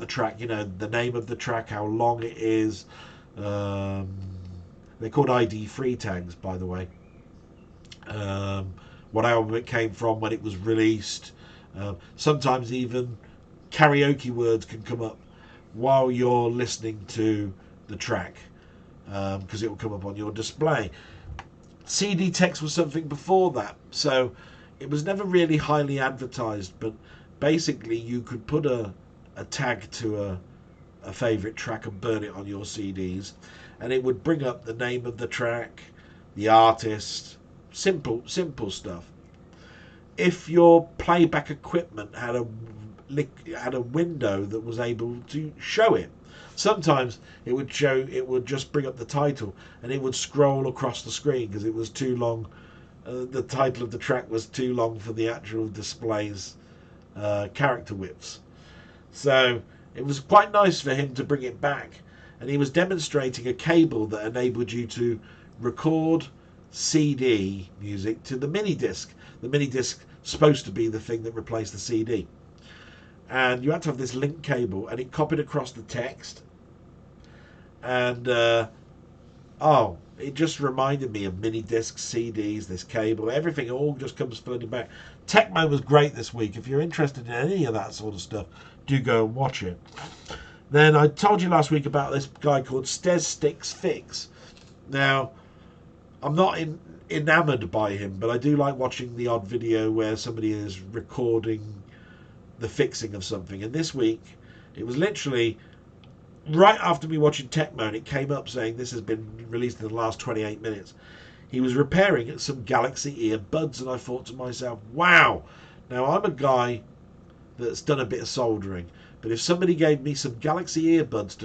track. You know, the name of the track, how long it is. They're called ID3 tags, by the way. What album it came from, when it was released. Sometimes even karaoke words can come up while you're listening to the track, because it will come up on your display. CD text was something before that, so it was never really highly advertised, but basically you could put a tag to a favourite track and burn it on your CDs, and it would bring up the name of the track, the artist, simple stuff. If your playback equipment had a window that was able to show it, sometimes it would just bring up the title and it would scroll across the screen because it was too long. The title of the track was too long for the actual display's character widths. So it was quite nice for him to bring it back, and he was demonstrating a cable that enabled you to record CD music to the mini disc. The mini disc supposed to be the thing that replaced the CD, and you had to have this link cable, and it copied across the text, and it just reminded me of mini discs, CDs, this cable, everything all just comes flooding back. Techmo was great this week. If you're interested in any of that sort of stuff, do go and watch it. Then I told you last week about this guy called Sticks Fix. Now, I'm not enamored by him, but I do like watching the odd video where somebody is recording the fixing of something. And this week, it was literally right after me watching Techmoan, it came up saying this has been released in the last 28 minutes. He was repairing some Galaxy earbuds, and I thought to myself, wow. Now, I'm a guy that's done a bit of soldering, but if somebody gave me some Galaxy earbuds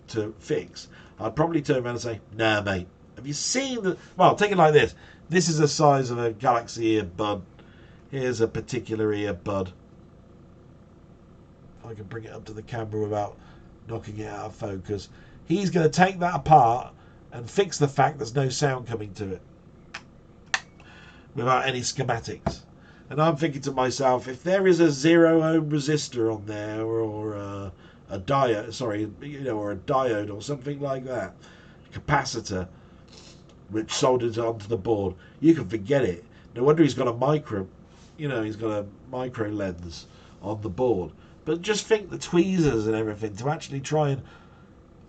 to fix, I'd probably turn around and say, nah, mate. Have you seen the... Well, take it like this. This is the size of a Galaxy earbud. Here's a particular earbud. I can bring it up to the camera without knocking it out of focus. He's going to take that apart and fix the fact there's no sound coming to it without any schematics. And I'm thinking to myself, if there is a 0 ohm resistor on there, or a diode, or a diode or something like that, capacitor, which solders onto the board, you can forget it. No wonder he's got a micro lens on the board. But just think the tweezers and everything to actually try and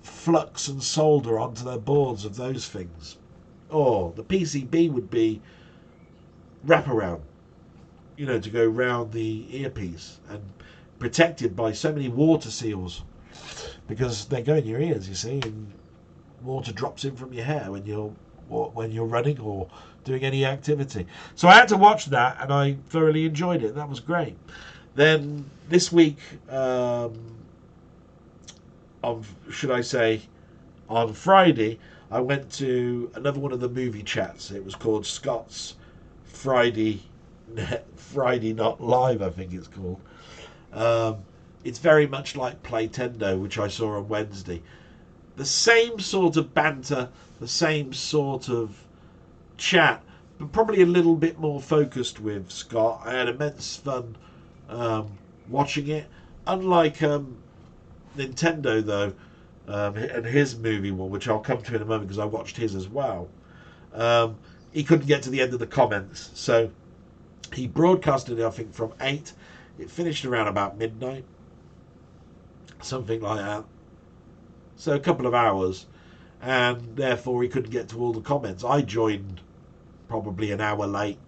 flux and solder onto their boards of those things. Or the PCB would be wraparound, to go round the earpiece and protected by so many water seals, because they go in your ears, you see, and water drops in from your hair when you're running or doing any activity. So I had to watch that, and I thoroughly enjoyed it. That was great. Then this week, should I say, on Friday, I went to another one of the movie chats. It was called Scott's Friday Not Live, I think it's called. Um, it's very much like Playtendo, which I saw on Wednesday. The same sort of banter, the same sort of chat, but probably a little bit more focused with Scott. I had immense fun watching it. Unlike Nintendo, though, and his movie one, which I'll come to in a moment because I watched his as well, he couldn't get to the end of the comments. So he broadcasted it, I think, from 8. It finished around about midnight, something like that. So a couple of hours, and therefore he couldn't get to all the comments. I joined probably an hour late,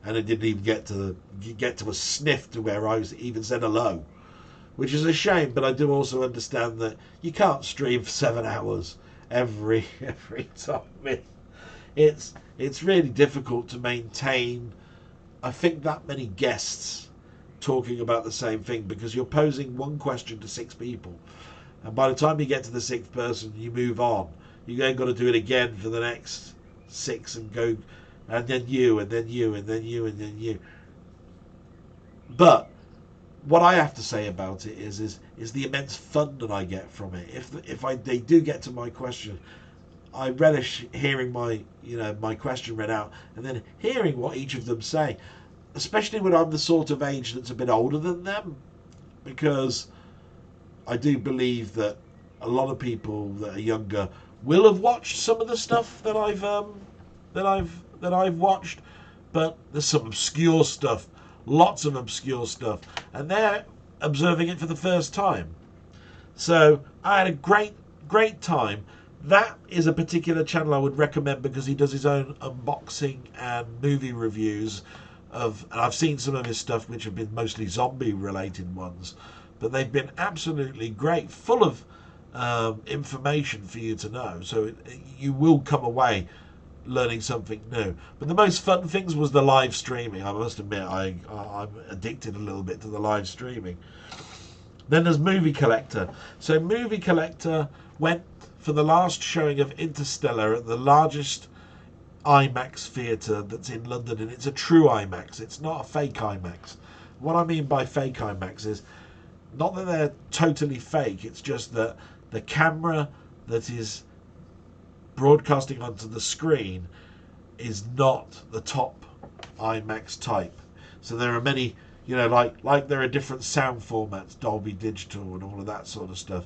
and I didn't even get to a sniff to where I even said hello, which is a shame. But I do also understand that you can't stream for 7 hours every time. It's really difficult to maintain, I think, that many guests talking about the same thing, because you're posing one question to 6 people, and by the time you get to the 6th person, you move on. You then got to do it again for the next 6 and go, and then you, and then you, and then you, and then you. But what I have to say about it is the immense fun that I get from it. If they do get to my question, I relish hearing my question read out, and then hearing what each of them say, especially when I'm the sort of age that's a bit older than them, because I do believe that a lot of people that are younger will have watched some of the stuff that I've watched, but there's some obscure stuff, lots of obscure stuff, and they're observing it for the first time. So I had a great time. That is a particular channel I would recommend because he does his own unboxing and movie reviews and I've seen some of his stuff, which have been mostly zombie related ones, but they've been absolutely great, full of information for you to know. So you will come away learning something new. But the most fun things was the live streaming. I must admit, I'm addicted a little bit to the live streaming. Then there's Movie Collector. So Movie Collector went for the last showing of Interstellar at the largest IMAX theatre that's in London, and it's a true IMAX. It's not a fake IMAX. What I mean by fake IMAX is not that they're totally fake, it's just that the camera that is broadcasting onto the screen is not the top IMAX type. So there are many, like there are different sound formats, Dolby Digital and all of that sort of stuff.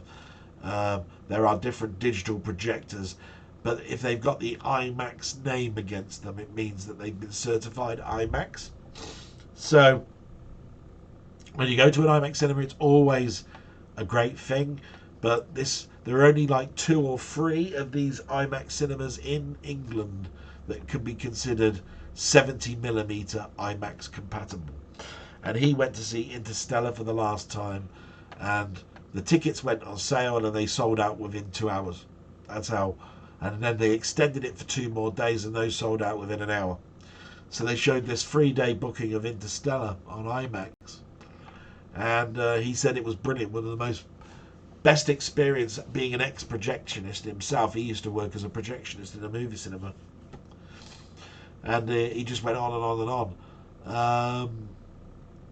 There are different digital projectors, but if they've got the IMAX name against them, it means that they've been certified IMAX. So when you go to an IMAX cinema, it's always a great thing. But there are only like 2 or 3 of these IMAX cinemas in England that can be considered 70mm IMAX compatible. And he went to see Interstellar for the last time, and the tickets went on sale and they sold out within 2 hours. That's how. And then they extended it for 2 more days, and those sold out within an hour. So they showed this 3-day booking of Interstellar on IMAX, and he said it was brilliant. One of the best experience, being an ex-projectionist himself. He used to work as a projectionist in a movie cinema, and he just went on and on and on.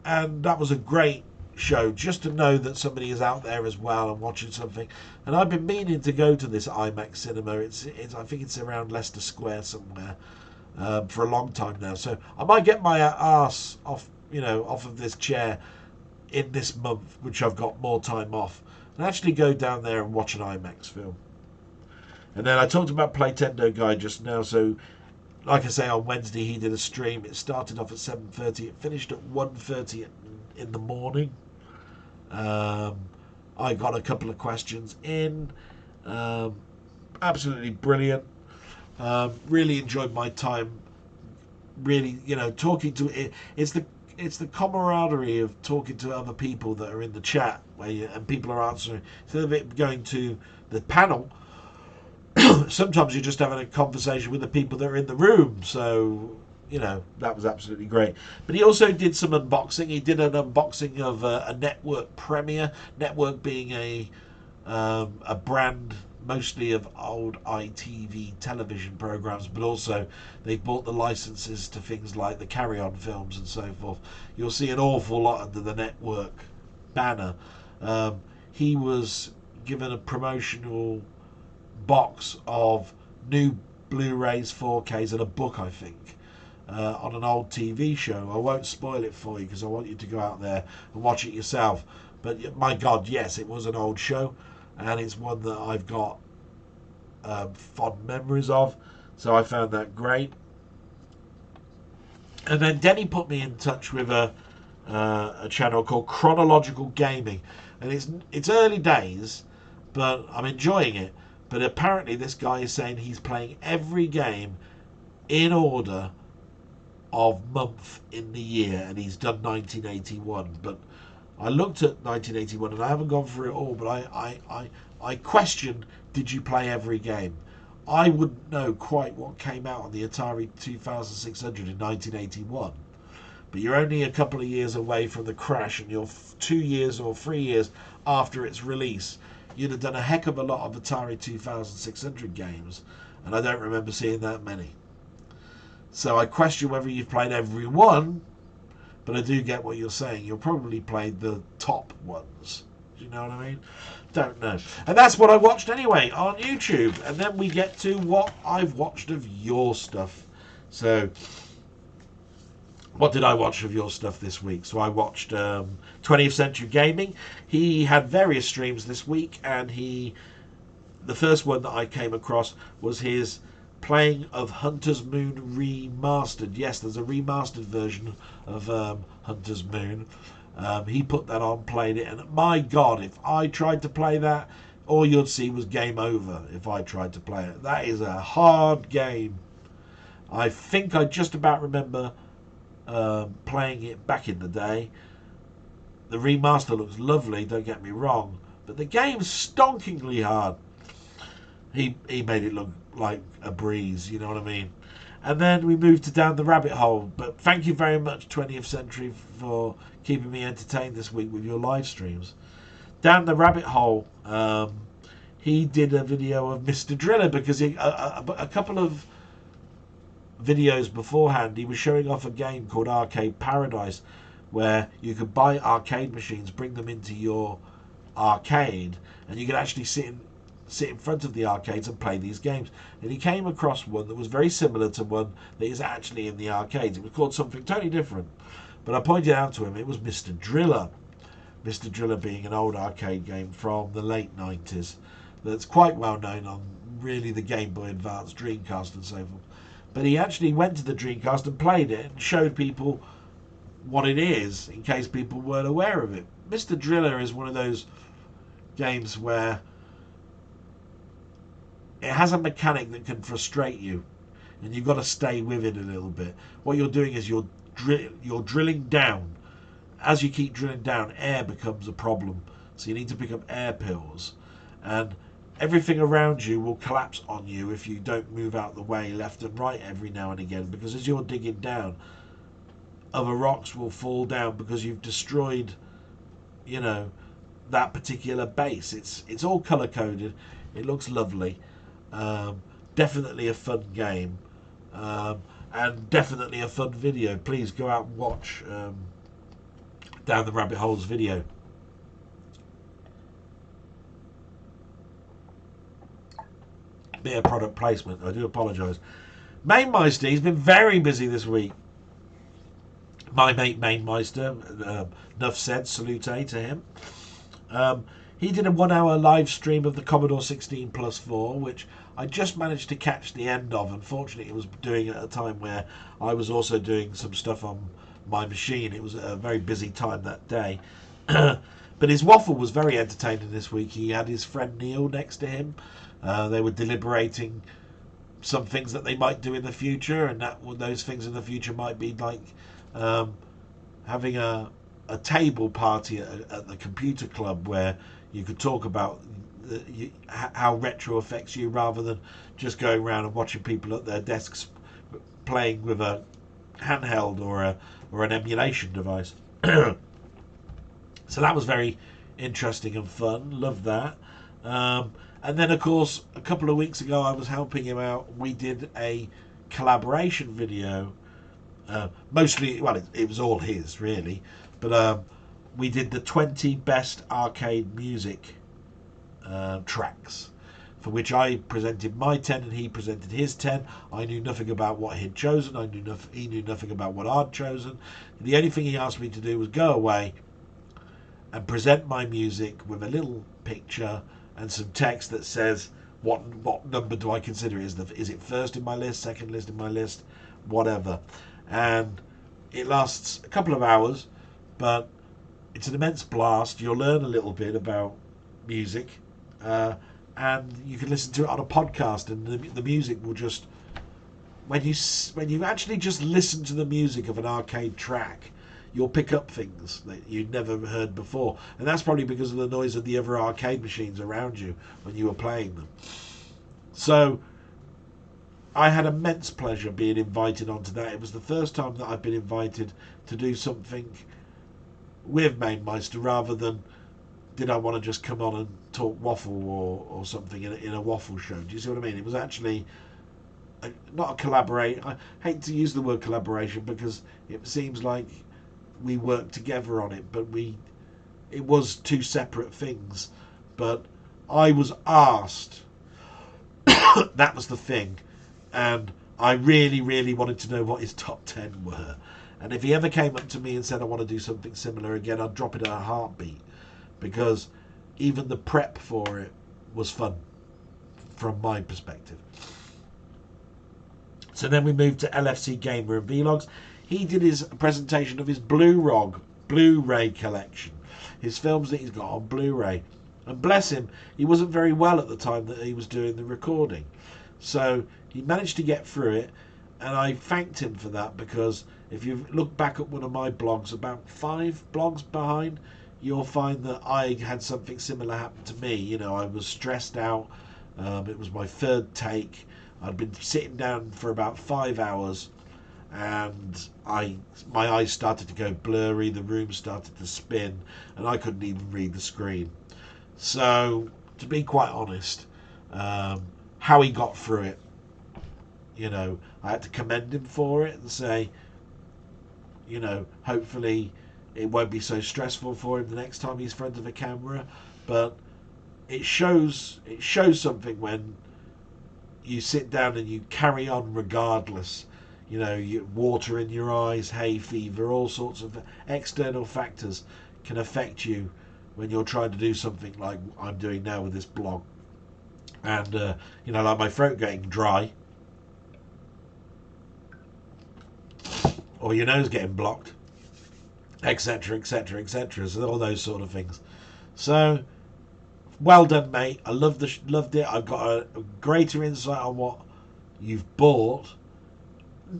And that was a great show, just to know that somebody is out there as well and watching something. And I've been meaning to go to this IMAX cinema. It's I think it's around Leicester Square somewhere, for a long time now. So I might get my arse off of this chair in this month, which I've got more time off, and actually go down there and watch an IMAX film. And then I talked about Playtendo Guy just now. So like I say, on Wednesday he did a stream. It started off at 7:30. It finished at 1:30 in the morning. I got a couple of questions in. Absolutely brilliant. Really enjoyed my time. Really, talking to it. It's the camaraderie of talking to other people that are in the chat and people are answering. Instead of it going to the panel, sometimes you're just having a conversation with the people that are in the room. So that was absolutely great. But he also did some unboxing. He did an unboxing of a network premiere. Network being a a brand mostly of old ITV television programs, but also they've bought the licenses to things like the Carry On films and so forth. You'll see an awful lot under the network banner. He was given a promotional box of new Blu-rays, 4Ks, and a book, I think, on an old TV show. I won't spoil it for you because I want you to go out there and watch it yourself. But my God, yes, it was an old show, and it's one that I've got fond memories of. So I found that great. And then Denny put me in touch with a channel called Chronological Gaming, and it's early days, but I'm enjoying it. But apparently this guy is saying he's playing every game in order of month in the year, and he's done 1981. But I looked at 1981 and I haven't gone through it all, but I questioned, did you play every game? I wouldn't know quite what came out on the Atari 2600 in 1981, but you're only a couple of years away from the crash, and you're 2 years or 3 years after its release. You'd have done a heck of a lot of Atari 2600 games, and I don't remember seeing that many. So I question whether you've played every one, but I do get what you're saying. You'll probably play the top ones. Do you know what I mean? Don't know. And that's what I watched anyway on YouTube. And then we get to what I've watched of your stuff. So what did I watch of your stuff this week? So I watched 20th Century Gaming. He had various streams this week, and the first one that I came across was his playing of Hunter's Moon Remastered. Yes, there's a remastered version of Hunter's Moon. He put that on, played it, and my God, if I tried to play that, all you'd see was game over if I tried to play it. That is a hard game. I think I just about remember playing it back in the day. The remaster looks lovely, don't get me wrong, but the game's stonkingly hard. He made it look like a breeze, you know what I mean? And then we moved to Down the Rabbit Hole. But thank you very much, 20th Century, for keeping me entertained this week with your live streams. Down the Rabbit Hole, he did a video of Mr. Driller, because a couple of videos beforehand he was showing off a game called Arcade Paradise, where you could buy arcade machines, bring them into your arcade, and you could actually sit in front of the arcades and play these games. And he came across one that was very similar to one that is actually in the arcades. It was called something totally different, but I pointed out to him it was Mr. Driller. Mr. Driller being an old arcade game from the late 90s that's quite well known on really the Game Boy Advance, Dreamcast and so forth. But he actually went to the Dreamcast and played it and showed people what it is, in case people weren't aware of it. Mr. Driller is one of those games where it has a mechanic that can frustrate you, and you've got to stay with it a little bit. What you're doing is you're drilling down. As you keep drilling down, air becomes a problem, so you need to pick up air pills, and everything around you will collapse on you if you don't move out the way left and right every now and again, because as you're digging down, other rocks will fall down because you've destroyed, you know, that particular base. It's all color coded. It looks lovely. Definitely a fun game, and definitely a fun video. Please go out and watch Down the Rabbit Hole's video. Bit of product placement, I do apologise. Mainmeister, he's been very busy this week. My mate Mainmeister, enough said, salute to him. He did a 1 hour live stream of the Commodore 16 Plus 4, which I just managed to catch the end of. Unfortunately, it was doing it at a time where I was also doing some stuff on my machine. It was a very busy time that day. But his waffle was very entertaining this week. He had his friend Neil next to him. They were deliberating some things that they might do in the future, and those things in the future might be like having a table party at the computer club, where you could talk about how retro affects you, rather than just going around and watching people at their desks playing with a handheld or an emulation device. So that was very interesting and fun. Loved that. And then, of course, a couple of weeks ago, I was helping him out. We did a collaboration video. Mostly, well, it was all his, really. But we did the 20 best arcade music tracks, for which I presented my 10 and he presented his 10. I knew nothing about what he'd chosen. He knew nothing about what I'd chosen. The only thing he asked me to do was go away and present my music with a little picture and some text that says what number do I consider is it first in my list, second list in my list, whatever. And it lasts a couple of hours, but it's an immense blast. You'll learn a little bit about music, and you can listen to it on a podcast, and the music will just, when you actually just listen to the music of an arcade track, you'll pick up things that you'd never heard before. And that's probably because of the noise of the other arcade machines around you when you were playing them. So I had immense pleasure being invited onto that. It was the first time that I've been invited to do something with MainMeister, rather than did I want to just come on and talk waffle or something in a waffle show. Do you see what I mean? It was actually not a collaboration. I hate to use the word collaboration because it seems like we worked together on it, but it was two separate things. But I was asked. That was the thing, and I really, really wanted to know what his top 10 were. And if he ever came up to me and said I want to do something similar again, I'd drop it at a heartbeat, because even the prep for it was fun from my perspective. So then we moved to LFC Gamer and Vlogs. He did his presentation of his Blu-ray collection, his films that he's got on Blu-ray. And bless him, he wasn't very well at the time that he was doing the recording. So he managed to get through it, and I thanked him for that, because if you look back at one of my blogs, about 5 blogs behind, you'll find that I had something similar happen to me. You know, I was stressed out. It was my third take. I'd been sitting down for about 5 hours, and my eyes started to go blurry, the room started to spin, and I couldn't even read the screen. So, to be quite honest, how he got through it, you know, I had to commend him for it and say, you know, hopefully it won't be so stressful for him the next time he's in front of a camera. But it shows something when you sit down and you carry on regardless. You know, water in your eyes, hay fever, all sorts of external factors can affect you when you're trying to do something like I'm doing now with this blog. And, you know, like my throat getting dry, or your nose getting blocked, etc., etc., etc. So all those sort of things. So, well done, mate. I loved it. I've got a greater insight on what you've bought.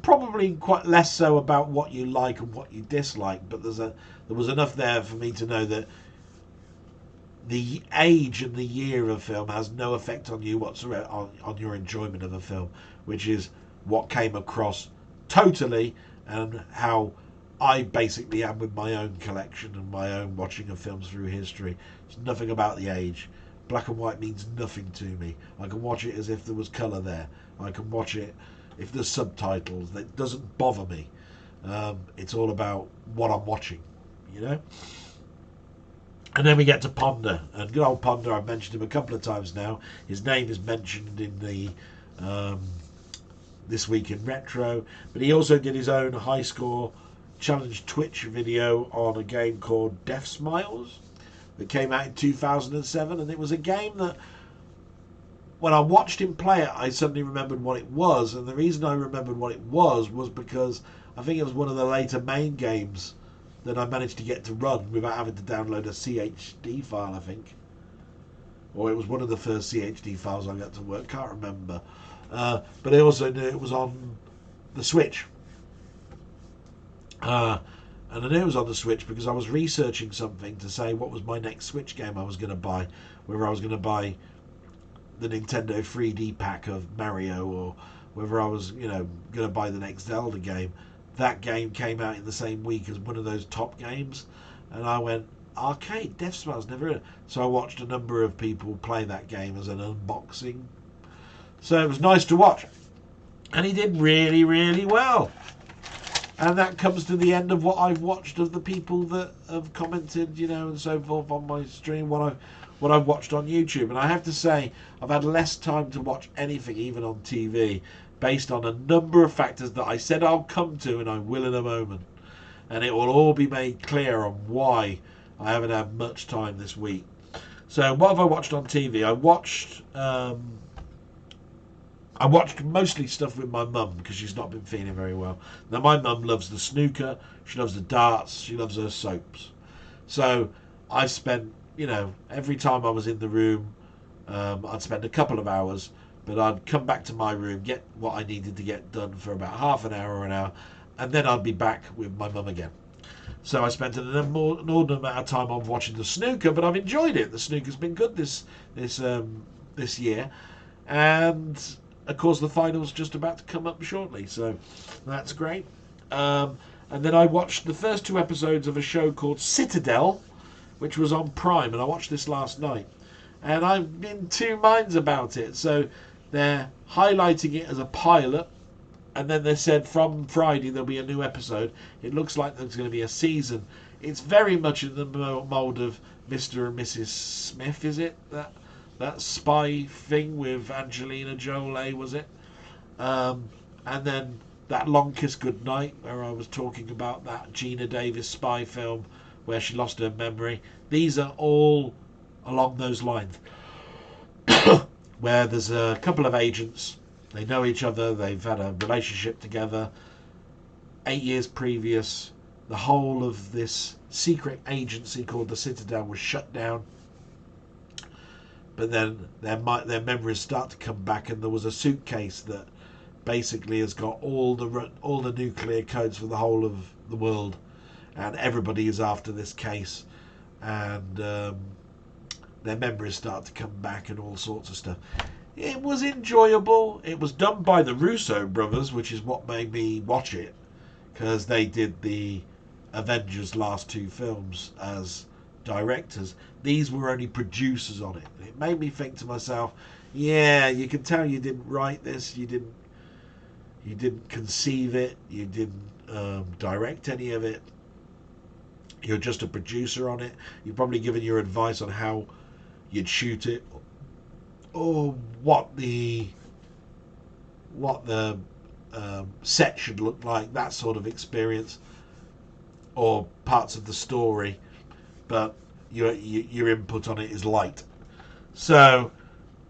Probably quite less so about what you like and what you dislike, but there was enough there for me to know that the age and the year of film has no effect on you whatsoever, on your enjoyment of a film, which is what came across totally, and how I basically am with my own collection and my own watching of films through history. It's nothing about the age. Black and white means nothing to me. I can watch it as if there was colour there. I can watch it if there's subtitles. That doesn't bother me. It's all about what I'm watching, you know? And then we get to Ponder, and good old Ponder, I've mentioned him a couple of times now. His name is mentioned in the This Week in Retro, but he also did his own high score challenge Twitch video on a game called Death Smiles that came out in 2007, and it was a game that when I watched him play it, I suddenly remembered what it was, and the reason I remembered what it was because I think it was one of the later main games that I managed to get to run without having to download a CHD file, I think. Or it was one of the first CHD files I got to work, can't remember. But I also knew it was on the Switch. And I knew it was on the Switch because I was researching something to say what was my next Switch game I was going to buy. Whether I was going to buy the Nintendo 3D pack of Mario, or whether I was, you know, going to buy the next Zelda game. That game came out in the same week as one of those top games, and I went, arcade. Death Smile's never heard. So I watched a number of people play that game as an unboxing. So it was nice to watch. And he did really, really well. And that comes to the end of what I've watched of the people that have commented, and so forth on my stream, what I've watched on YouTube. And I have to say, I've had less time to watch anything, even on TV, based on a number of factors that I said I'll come to, and I will in a moment. And it will all be made clear on why I haven't had much time this week. So what have I watched on TV? I watched mostly stuff with my mum because she's not been feeling very well. Now, my mum loves the snooker, she loves the darts, she loves her soaps. So I spent, every time I was in the room, I'd spend a couple of hours, but I'd come back to my room, get what I needed to get done for about half an hour or an hour, and then I'd be back with my mum again. So I spent an inordinate amount of time on watching the snooker, but I've enjoyed it. The snooker's been good this year, and of course, the final's just about to come up shortly, so that's great. And then I watched the first 2 episodes of a show called Citadel, which was on Prime, and I watched this last night. And I'm in 2 minds about it. So they're highlighting it as a pilot, and then they said from Friday there'll be a new episode. It looks like there's going to be a season. It's very much in the mould of Mr. and Mrs. Smith, is it? That spy thing with Angelina Jolie, was it? And then that Long Kiss Goodnight, where I was talking about that Gina Davis spy film where she lost her memory. These are all along those lines. Where there's a couple of agents, they know each other, they've had a relationship together. 8 years previous, the whole of this secret agency called the Citadel was shut down. But then their memories start to come back, and there was a suitcase that basically has got all the nuclear codes for the whole of the world, and everybody is after this case, and their memories start to come back and all sorts of stuff. It was enjoyable. It was done by the Russo brothers, which is what made me watch it, because they did the Avengers last 2 films as directors. These were only producers on it. It made me think to myself, yeah, you can tell you didn't write this, you didn't conceive it, you didn't direct any of it, you're just a producer on it. You've probably given your advice on how you'd shoot it, or what the set should look like, that sort of experience, or parts of the story, but your input on it is light. So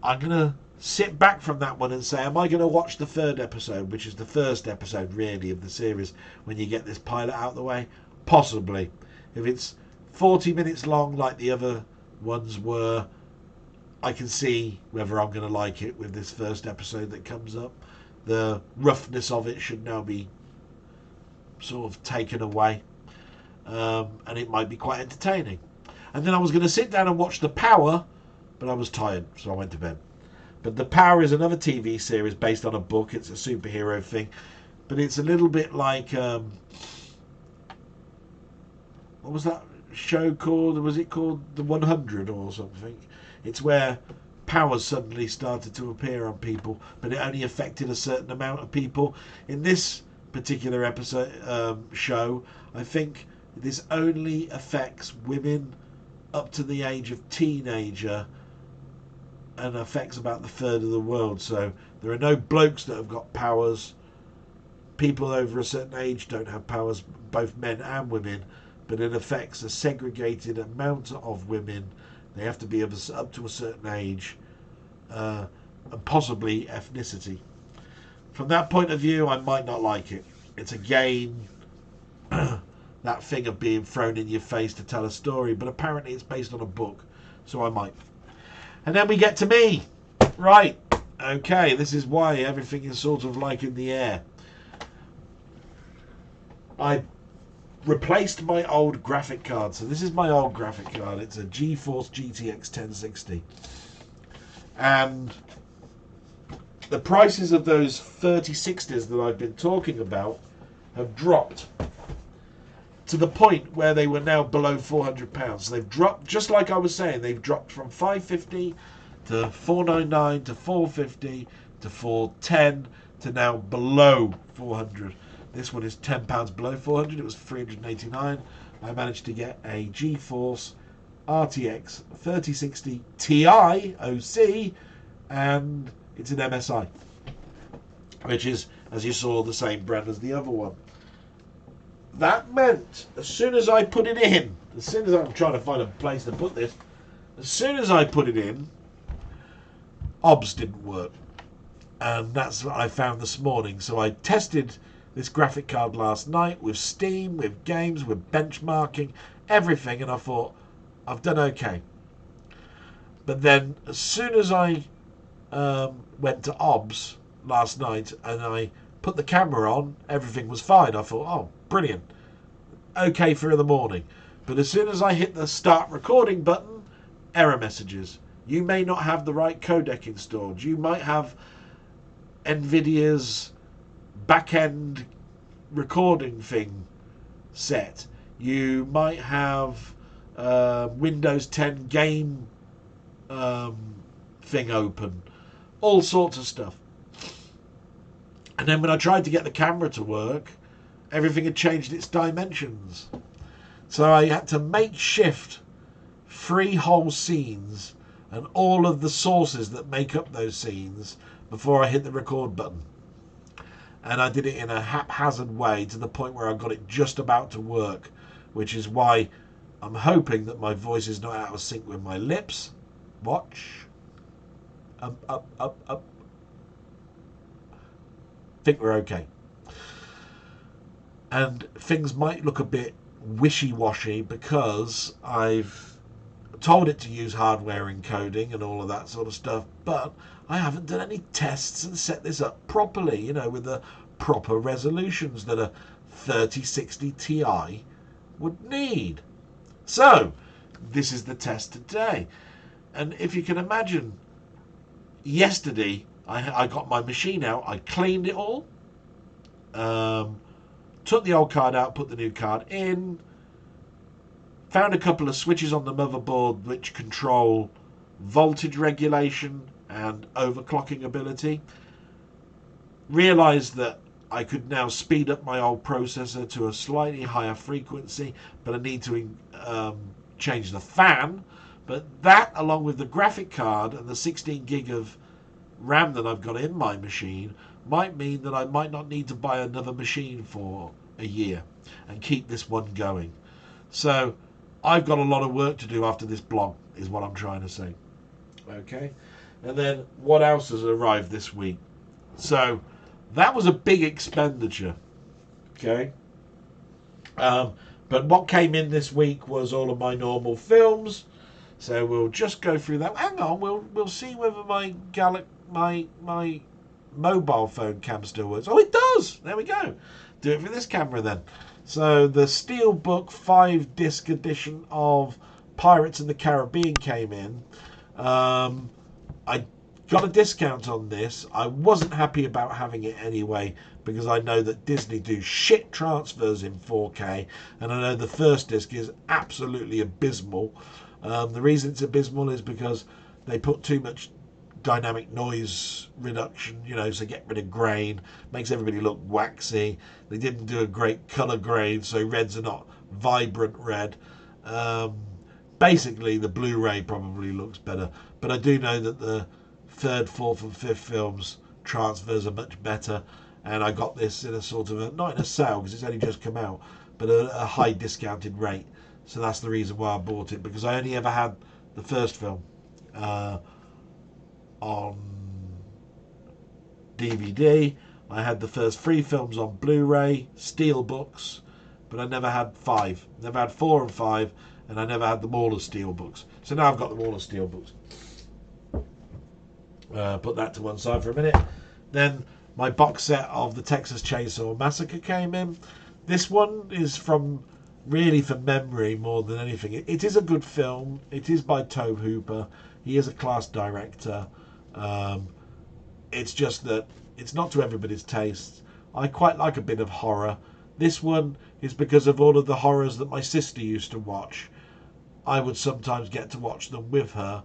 I'm going to sit back from that one and say, am I going to watch the 3rd episode, which is the first episode really of the series, when you get this pilot out of the way? Possibly. If it's 40 minutes long like the other ones were, I can see whether I'm going to like it with this first episode that comes up. The roughness of it should now be sort of taken away, and it might be quite entertaining. And then I was going to sit down and watch The Power, but I was tired, so I went to bed. But The Power is another TV series based on a book. It's a superhero thing, but it's a little bit like what was that show called? Was it called The 100 or something? It's where powers suddenly started to appear on people, but it only affected a certain amount of people. In this particular episode show, I think this only affects women up to the age of teenager, and affects about the 1/3 of the world. So there are no blokes that have got powers. People over a certain age don't have powers, both men and women, but it affects a segregated amount of women. They have to be up to a certain age, and possibly ethnicity. From that point of view, I might not like it. It's again that thing of being thrown in your face to tell a story, but apparently it's based on a book, so I might. And then we get to me. Right, okay, this is why everything is sort of like in the air. I replaced my old graphic card. So this is my old graphic card. It's a GeForce GTX 1060. And the prices of those 3060s that I've been talking about have dropped. to the point where they were now below £400. So they've dropped, just like I was saying, they've dropped from 550 to 499 to 450 to 410 to now below 400. This one is £10 below 400. It was 389. I managed to get a GeForce RTX 3060 Ti OC, and it's an MSI, which is, as you saw, the same brand as the other one. That meant as soon as I put it in, as soon as I'm trying to find a place to put this, as soon as I put it in, OBS didn't work. And that's what I found this morning. So I tested this graphic card last night with Steam, with games, with benchmarking, everything, and I thought, I've done okay. But then as soon as I went to OBS last night and I put the camera on, everything was fine. I thought, oh, brilliant. Okay for the morning. But as soon as I hit the start recording button, error messages. You may not have the right codec installed. You might have NVIDIA's back-end recording thing set. You might have Windows 10 game thing open. All sorts of stuff. And then when I tried to get the camera to work, everything had changed its dimensions. So I had to makeshift 3 whole scenes and all of the sources that make up those scenes before I hit the record button. And I did it in a haphazard way to the point where I got it just about to work, which is why I'm hoping that my voice is not out of sync with my lips. Watch. Up. Think we're okay. And things might look a bit wishy-washy because I've told it to use hardware encoding and all of that sort of stuff, but I haven't done any tests and set this up properly, you know, with the proper resolutions that a 3060 Ti would need. So this is the test today. And if you can imagine, yesterday I got my machine out, I cleaned it all, took the old card out, put the new card in, found a couple of switches on the motherboard which control voltage regulation and overclocking ability. Realised that I could now speed up my old processor to a slightly higher frequency, but I need to change the fan. But that, along with the graphic card and the 16 gig of RAM that I've got in my machine, might mean that I might not need to buy another machine for a year and keep this one going. So I've got a lot of work to do after this blog, is what I'm trying to say. Okay, and then what else has arrived this week? So that was a big expenditure. Okay, but what came in this week was all of my normal films. So we'll just go through that. Hang on, we'll see whether my mobile phone cam still works. Oh, it does. There we go. Do it for this camera then. So the Steelbook 5-disc edition of Pirates of the Caribbean came in. I got a discount on this. I wasn't happy about having it anyway because I know that Disney do shit transfers in 4K, and I know the first disc is absolutely abysmal. The reason it's abysmal is because they put too much dynamic noise reduction, you know, so get rid of grain, makes everybody look waxy. They didn't do a great color grade, so reds are not vibrant red. Basically the Blu-ray probably looks better, but I do know that the 3rd, 4th and 5th films transfers are much better, and I got this in a sort of not in a sale because it's only just come out, but a high discounted rate. So that's the reason why I bought it, because I only ever had the first film on DVD. I had the first 3 films on Blu-ray, Steelbooks, but I never had 5. Never had 4 and 5, and I never had them all as Steelbooks. So now I've got them all as Steelbooks. Put that to one side for a minute. Then my box set of the Texas Chainsaw Massacre came in. This one is from memory more than anything. It is a good film. It is by Tobe Hooper. He is a class director. It's just that it's not to everybody's taste. I quite like a bit of horror. This one is because of all of the horrors that my sister used to watch. I would sometimes get to watch them with her,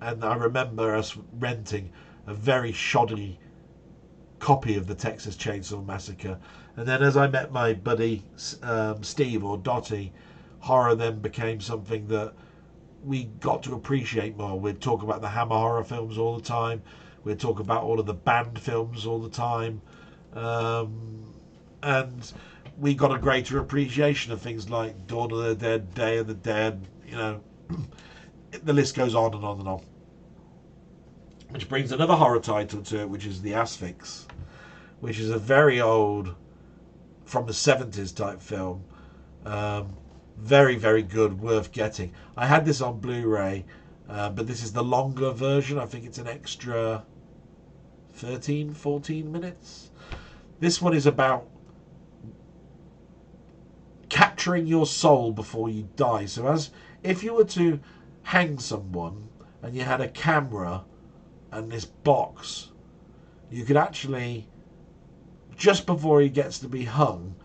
and I remember us renting a very shoddy copy of the Texas Chainsaw Massacre. And then as I met my buddy Steve, or Dottie, horror then became something that we got to appreciate more. We'd talk about the Hammer horror films all the time. We'd talk about all of the banned films all the time. And we got a greater appreciation of things like Dawn of the Dead, Day of the Dead, you know. The list goes on and on and on. Which brings another horror title to it, which is The Asphyx, which is a very old, from the 70s type film. Very, very good, worth getting. I had this on Blu-ray, but this is the longer version. I think it's an extra 13, 14 minutes. This one is about capturing your soul before you die. So as if you were to hang someone and you had a camera and this box, you could actually, just before he gets to be hung,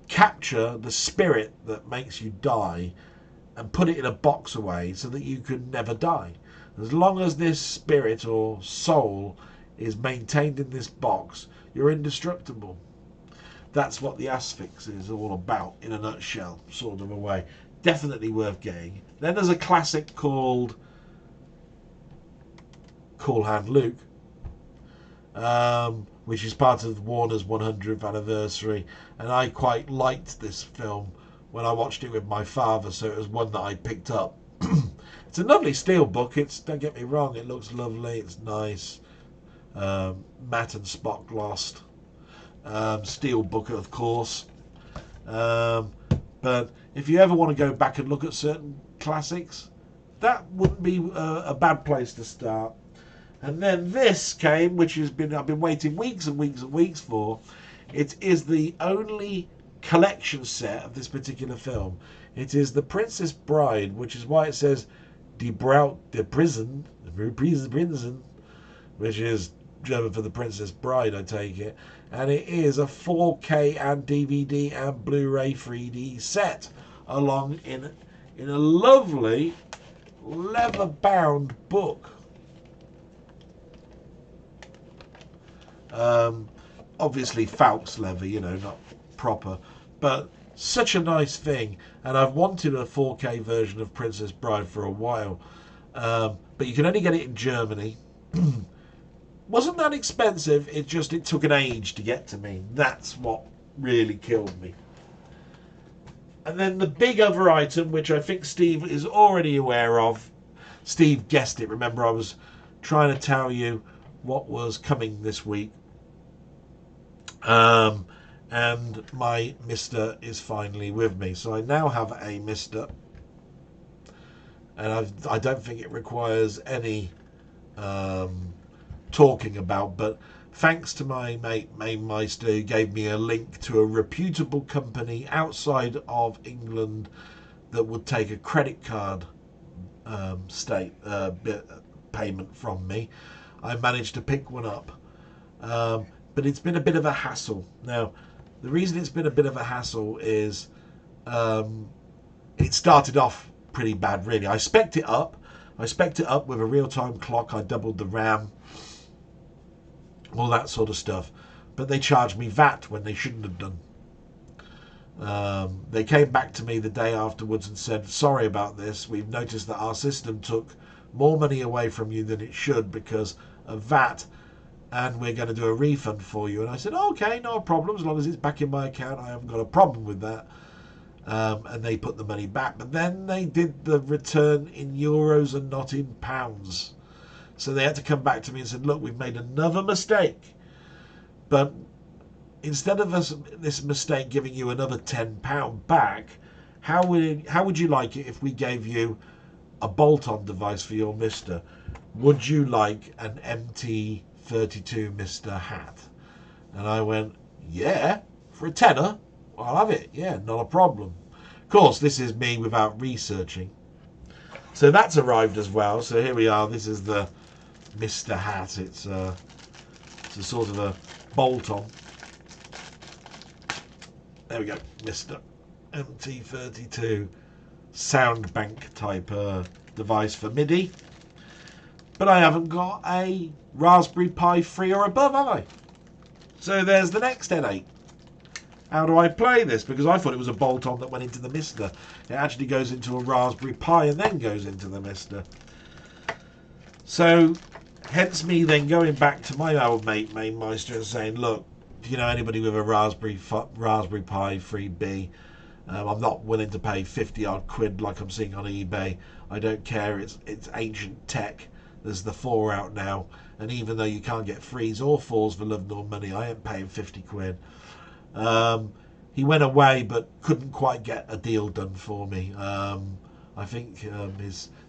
capture the spirit that makes you die and put it in a box away so that you could never die. As long as this spirit or soul is maintained in this box, you're indestructible. That's what The Asphyx is all about, in a nutshell, sort of a way. Definitely worth getting. Then there's a classic called Cool Hand Luke, which is part of Warner's 100th anniversary, and I quite liked this film when I watched it with my father, so it was one that I picked up. It's a lovely steel book. Don't get me wrong, it looks lovely, it's nice, matte and spot glossed, steel book of course, but if you ever want to go back and look at certain classics, that wouldn't be a bad place to start. And then this came, which I've been waiting weeks and weeks and weeks for. It is the only collection set of this particular film. It is The Princess Bride, which is why it says Die Braut der Prison, which is German for The Princess Bride, I take it. And it is a 4K and DVD and Blu-ray 3D set, along in a lovely leather-bound book. Obviously Phelps leather, you know, not proper, but such a nice thing. And I've wanted a 4K version of Princess Bride for a while, but you can only get it in Germany. Wasn't that expensive, it took an age to get to me. That's what really killed me. And then the big other item, which I think Steve is already aware of. Steve guessed it. Remember, I was trying to tell you what was coming this week. And my Mister is finally with me. So I now have a Mister. And I don't think it requires any talking about, but thanks to my mate Meister, who gave me a link to a reputable company outside of England that would take a credit card payment from me, I managed to pick one up. But it's been a bit of a hassle. Now, the reason it's been a bit of a hassle is it started off pretty bad, really. I spec'd it up with a real-time clock. I doubled the RAM, all that sort of stuff. But they charged me VAT when they shouldn't have done. They came back to me the day afterwards and said, sorry about this. We've noticed that our system took more money away from you than it should because of VAT, and we're going to do a refund for you. And I said, okay, no problem, as long as it's back in my account, I haven't got a problem with that. And they put the money back, but then they did the return in euros and not in pounds. So they had to come back to me and said, look, we've made another mistake, but instead of this mistake giving you another £10 back, how would you like it if we gave you a bolt-on device for your Mister? Would you like an MT32 Mister hat? And I went, yeah, for a tenner, I'll have it. Yeah, not a problem. Of course, this is me without researching. So that's arrived as well. So here we are. This is the Mister hat. It's a sort of a bolt-on. There we go, Mr. MT32 sound bank type device for MIDI. But I haven't got a Raspberry Pi 3 or above, have I? So there's the next headache. How do I play this? Because I thought it was a bolt-on that went into the Mister. It actually goes into a Raspberry Pi and then goes into the Mister. So, hence me then going back to my old mate, Mainmeister, and saying, look, if you know anybody with a Raspberry Pi 3B, I'm not willing to pay 50 odd quid like I'm seeing on eBay. I don't care, it's ancient tech. There's the 4 out now, and even though you can't get 3s or 4s for love nor money, I ain't paying 50 quid. He went away but couldn't quite get a deal done for me. I think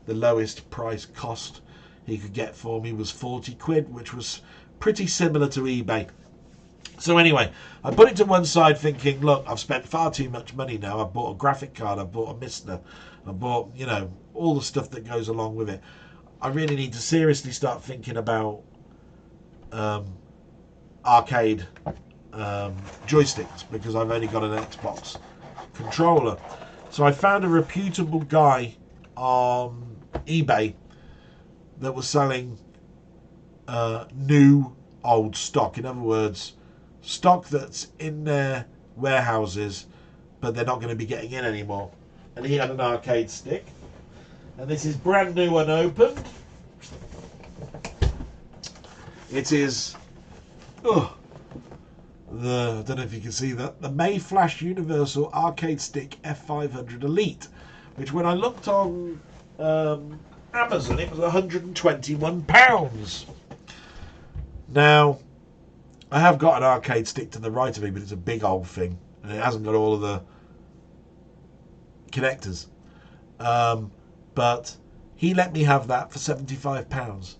the lowest price cost he could get for me was 40 quid, which was pretty similar to eBay. So anyway, I put it to one side thinking, look, I've spent far too much money now. I've bought a graphic card, I've bought a Mister, I've bought, you know, all the stuff that goes along with it. I really need to seriously start thinking about arcade joysticks, because I've only got an Xbox controller. So I found a reputable guy on eBay that was selling new old stock. In other words, stock that's in their warehouses but they're not going to be getting in anymore. And he had an arcade stick, and this is brand new unopened. It is I don't know if you can see that, the Mayflash Universal Arcade Stick F500 Elite, which when I looked on Amazon, it was £121. Now, I have got an arcade stick to the right of me, but it's a big old thing, and it hasn't got all of the connectors. But he let me have that for £75.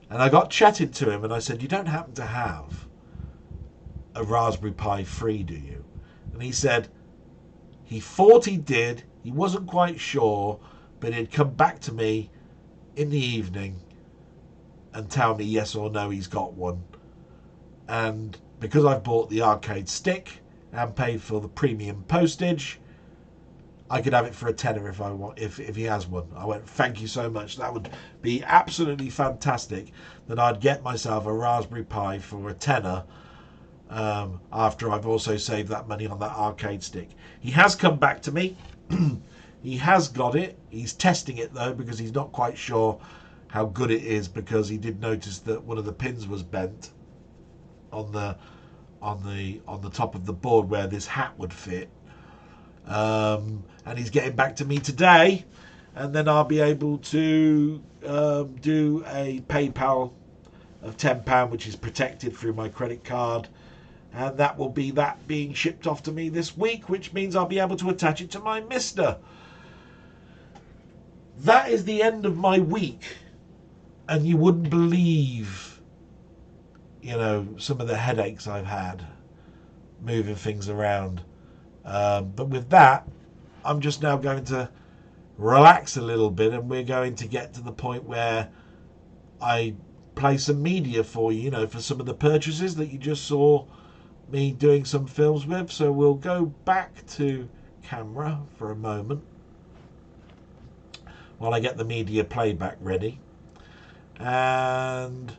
And I got chatted to him, and I said, you don't happen to have a Raspberry Pi 3, do you? And he said he thought he did, he wasn't quite sure, but he'd come back to me in the evening and tell me yes or no he's got one. And because I've bought the arcade stick and paid for the premium postage, I could have it for a tenner if I want, if he has one. I went, thank you so much. That would be absolutely fantastic. That I'd get myself a Raspberry Pi for a tenner after I've also saved that money on that arcade stick. He has come back to me. He has got it. He's testing it though, because he's not quite sure how good it is, because he did notice that one of the pins was bent on the top of the board where this hat would fit. And he's getting back to me today, and then I'll be able to do a PayPal of £10, which is protected through my credit card, and that will be that being shipped off to me this week, which means I'll be able to attach it to my Mister. That is the end of my week, and you wouldn't believe, you know, some of the headaches I've had moving things around. But with that, I'm just now going to relax a little bit, and we're going to get to the point where I play some media for you, you know, for some of the purchases that you just saw me doing some films with. So we'll go back to camera for a moment while I get the media playback ready, and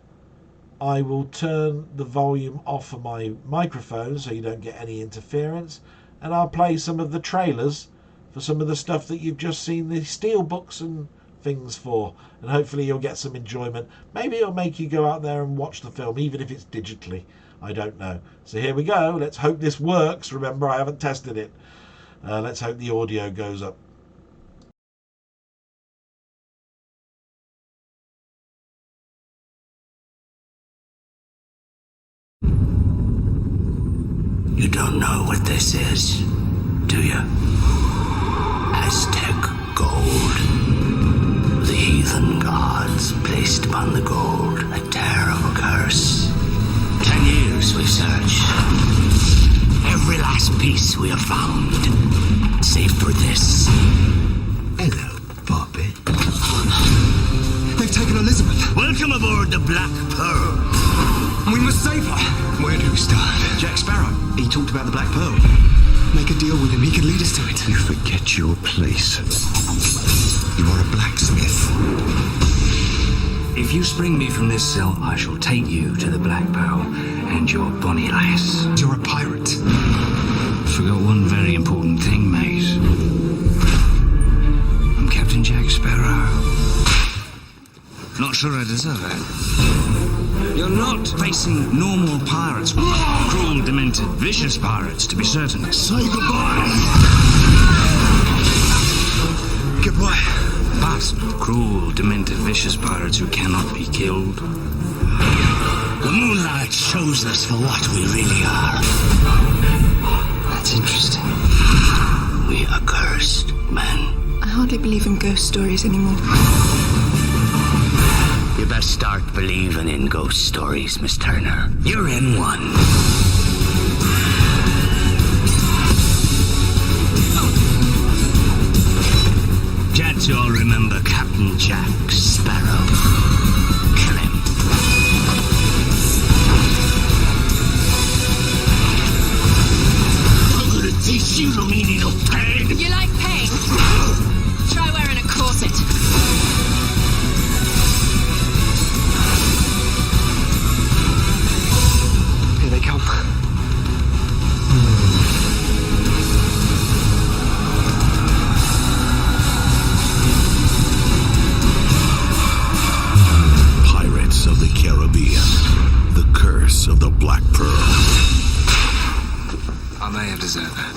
I will turn the volume off of my microphone so you don't get any interference, and I'll play some of the trailers for some of the stuff that you've just seen the steel books and things for, and hopefully you'll get some enjoyment. Maybe it'll make you go out there and watch the film, even if it's digitally. I don't know. So here we go. Let's hope this works. Remember, I haven't tested it. Let's hope the audio goes up. You don't know what this is, do you? Aztec gold. The heathen gods placed upon the gold a terrible curse. 10 years we've searched. Every last piece we have found, save for this. Hello, Poppy. They've taken Elizabeth. Welcome aboard the Black Pearl. We must save her. Where do we start? Jack Sparrow. He talked about the Black Pearl. make a deal with him. He can lead us to it. You forget your place. You are a blacksmith. If you spring me from this cell, I shall take you to the Black Pearl and your bonny lass. You're a pirate. Forgot one very important thing, mate. I'm Captain Jack Sparrow. Not sure I deserve it. You're not facing normal pirates. Cruel, demented, vicious pirates, to be certain. Say goodbye. Goodbye. But cruel, demented, vicious pirates who cannot be killed. The moonlight shows us for what we really are. That's interesting. We are cursed men. I hardly believe in ghost stories anymore. You best start believing in ghost stories, Miss Turner. You're in one. Jets, you'll remember Captain Jack Sparrow. Kill him. I'm gonna teach you the meaning of pain. You like pain? Try wearing a corset. Here they come. Pirates of the Caribbean. The curse of the Black Pearl. I may have deserved that.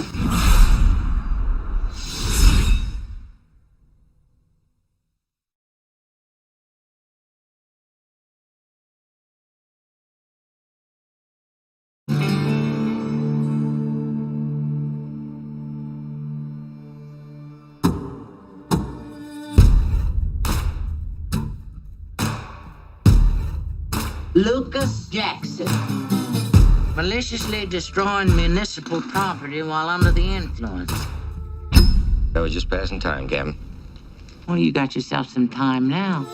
Lucas Jackson. Maliciously destroying municipal property while under the influence. I was just passing time, Captain. Well, you got yourself some time now.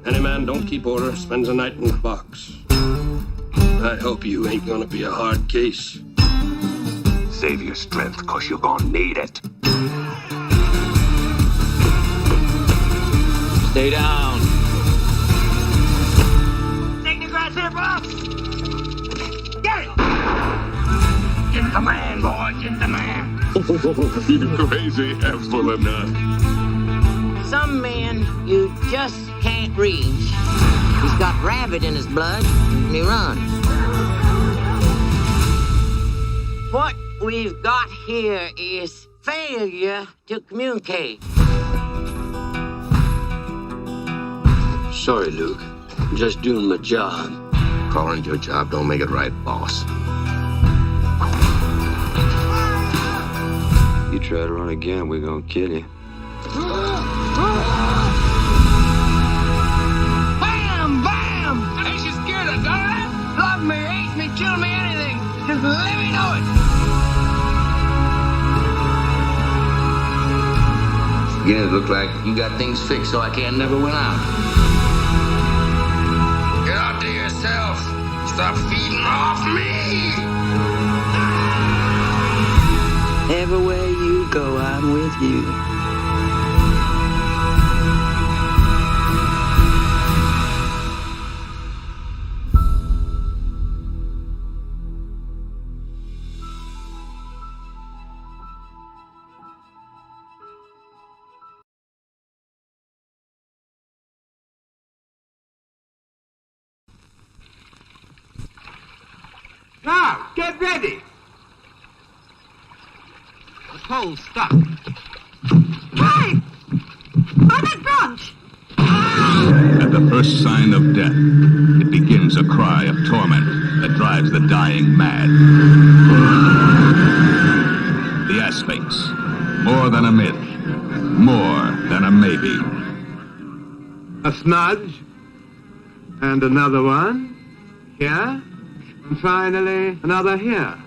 Any man don't keep order spends a night in the box. I hope you ain't gonna be a hard case. Save your strength, cause you're gonna need it. Stay down. Take the grass here, boss! Get it! Get the man, boy, get the man! You crazy handful of nuts. Some men you just can't reach. He's got rabbit in his blood, and he runs. What we've got here is failure to communicate. Sorry, Luke. I'm just doing my job. Calling it your job don't make it right, boss. You try to run again, we're gonna kill you. Bam! Bam! Ain't you scared of God? Love me, hate me, kill me, anything. Just let me know it. Beginning to look like you got things fixed so I can't never win out. Get out there yourself. Stop feeding off me. Everywhere you go, I'm with you. Now, get ready. The pole's stuck. Hey! On that branch! At the first sign of death, it begins a cry of torment that drives the dying mad. The Asphyx, more than a myth, more than a maybe. A smudge. And another one. Here. And finally, another here.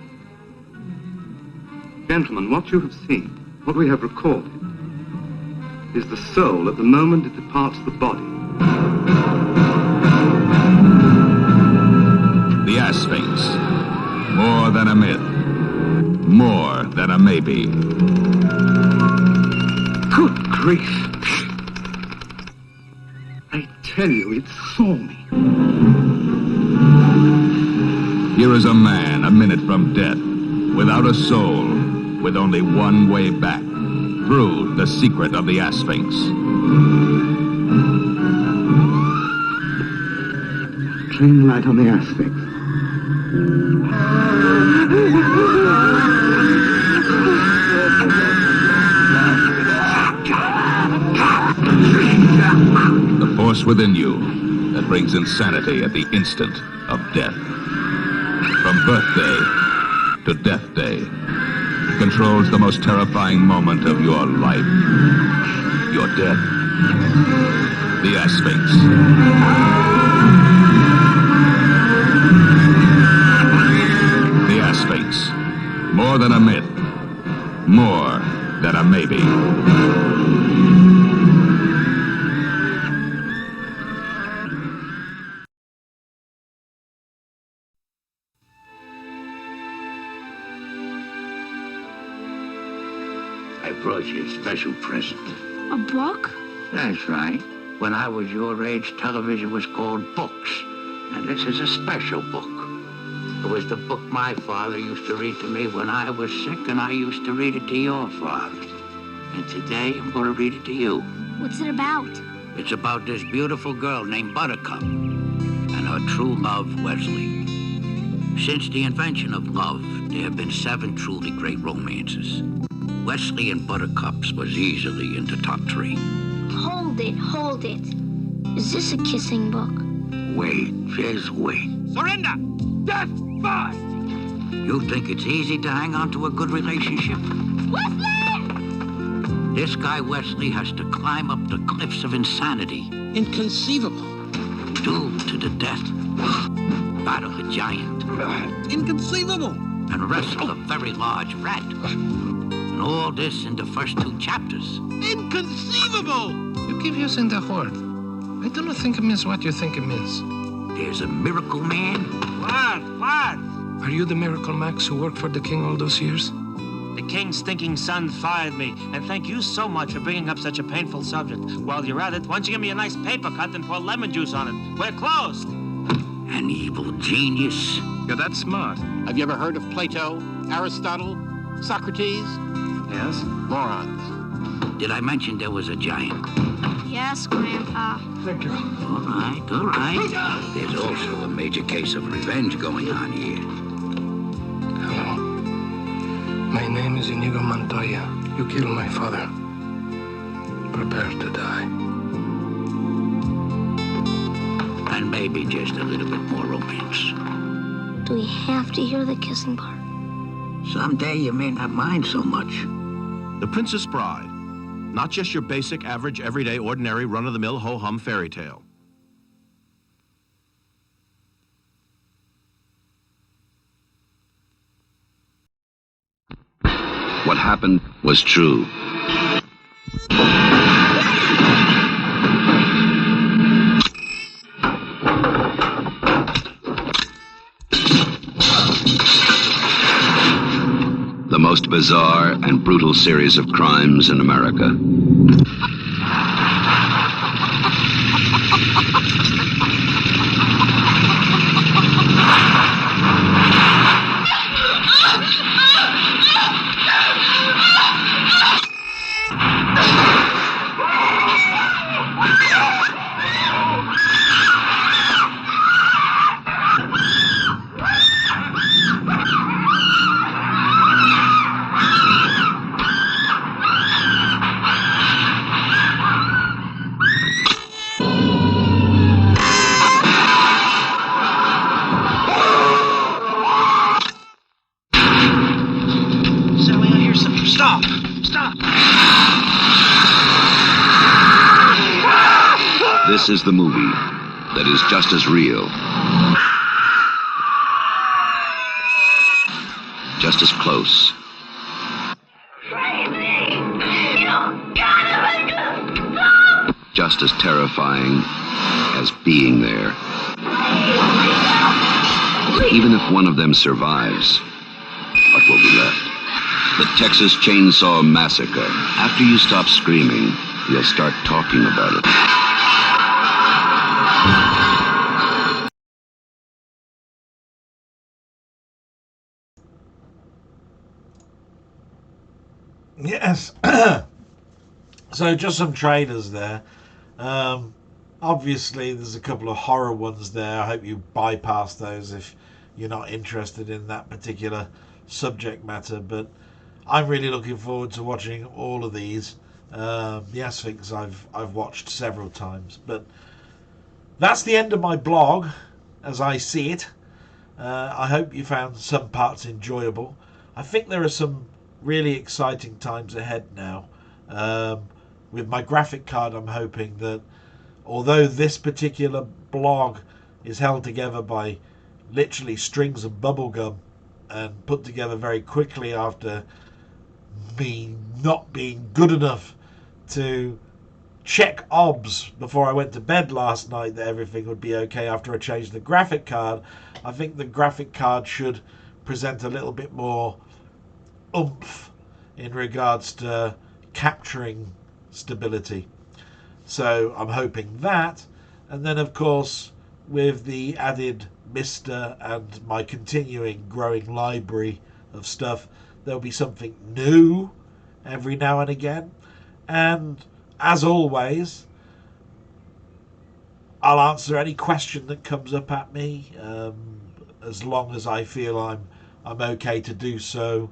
Gentlemen, what you have seen, what we have recorded, is the soul at the moment it departs the body. The Asphyx, More than a myth. More than a maybe. Good grief. I tell you, it saw me. Here is a man a minute from death, without a soul, with only one way back, through the secret of the Sphinx. Shine the light on the Sphinx. The force within you that brings insanity at the instant of death. From birthday to death day, controls the most terrifying moment of your life. Your death. The Sphinx. The Sphinx. More than a myth. More than a maybe. I brought you a special present. A book? That's right. When I was your age, television was called books. And this is a special book. It was the book my father used to read to me when I was sick, and I used to read it to your father. And today, I'm going to read it to you. What's it about? It's about this beautiful girl named Buttercup and her true love, Wesley. Since the invention of love, there have been 7 truly great romances. Wesley and Buttercup's was easily in the top 3. Hold it. Is this a kissing book? Wait, just wait. Surrender! Death first! You think it's easy to hang on to a good relationship? Wesley! This guy Wesley has to climb up the cliffs of insanity. Inconceivable. Doomed to the death. Battle a giant. Inconceivable. And wrestle a very large rat. And all this in the first 2 chapters. Inconceivable! You keep using the word. I do not think it means what you think it means. There's a miracle man. What? Are you the Miracle Max who worked for the king all those years? The king's thinking son fired me, and thank you so much for bringing up such a painful subject. While you're at it, why don't you give me a nice paper cut and pour lemon juice on it? We're closed. An evil genius. You're that smart. Have you ever heard of Plato, Aristotle, Socrates? Yes? Morons. Did I mention there was a giant? Yes, Grandpa. Thank you. All right. There's also a major case of revenge going on here. Hello. My name is Inigo Montoya. You killed my father. Prepare to die. And maybe just a little bit more romance. Do we have to hear the kissing part? Someday you may not mind so much. The Princess Bride. Not just your basic, average, everyday, ordinary, run-of-the-mill, ho-hum fairy tale. What happened was true. The most bizarre and brutal series of crimes in America. This is the movie that is just as real, just as close, just as terrifying as being there. Even if one of them survives, what will be left? The Texas Chainsaw Massacre. After you stop screaming, you'll start talking about it. Yes. So just some trailers there. Obviously there's a couple of horror ones there. I hope you bypass those if you're not interested in that particular subject matter, but I'm really looking forward to watching all of these. The Asphyx I've watched several times, but that's the end of my blog as I see it. I hope you found some parts enjoyable. I think there are some really exciting times ahead now. With my graphic card, I'm hoping that although this particular blog is held together by literally strings of bubblegum and put together very quickly after me not being good enough to check OBS before I went to bed last night that everything would be okay after I changed the graphic card, I think the graphic card should present a little bit more oomph in regards to capturing stability. So I'm hoping that, and then of course with the added Mister and my continuing growing library of stuff, there'll be something new every now and again. And as always, I'll answer any question that comes up at me, as long as I feel I'm okay to do so,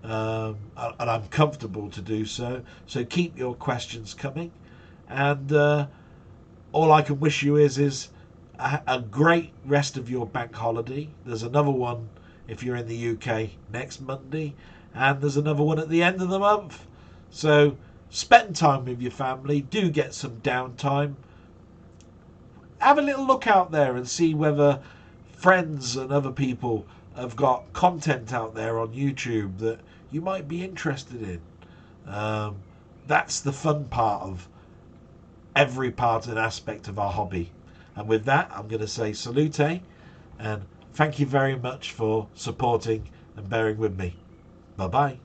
and I'm comfortable to do so. So keep your questions coming, and all I can wish you is a great rest of your bank holiday. There's another one if you're in the UK next Monday, and there's another one at the end of the month. So spend time with your family, do get some downtime, have a little look out there and see whether friends and other people have got content out there on YouTube that you might be interested in. That's the fun part of every part and aspect of our hobby. And with that, I'm going to say salute, and thank you very much for supporting and bearing with me. Bye bye.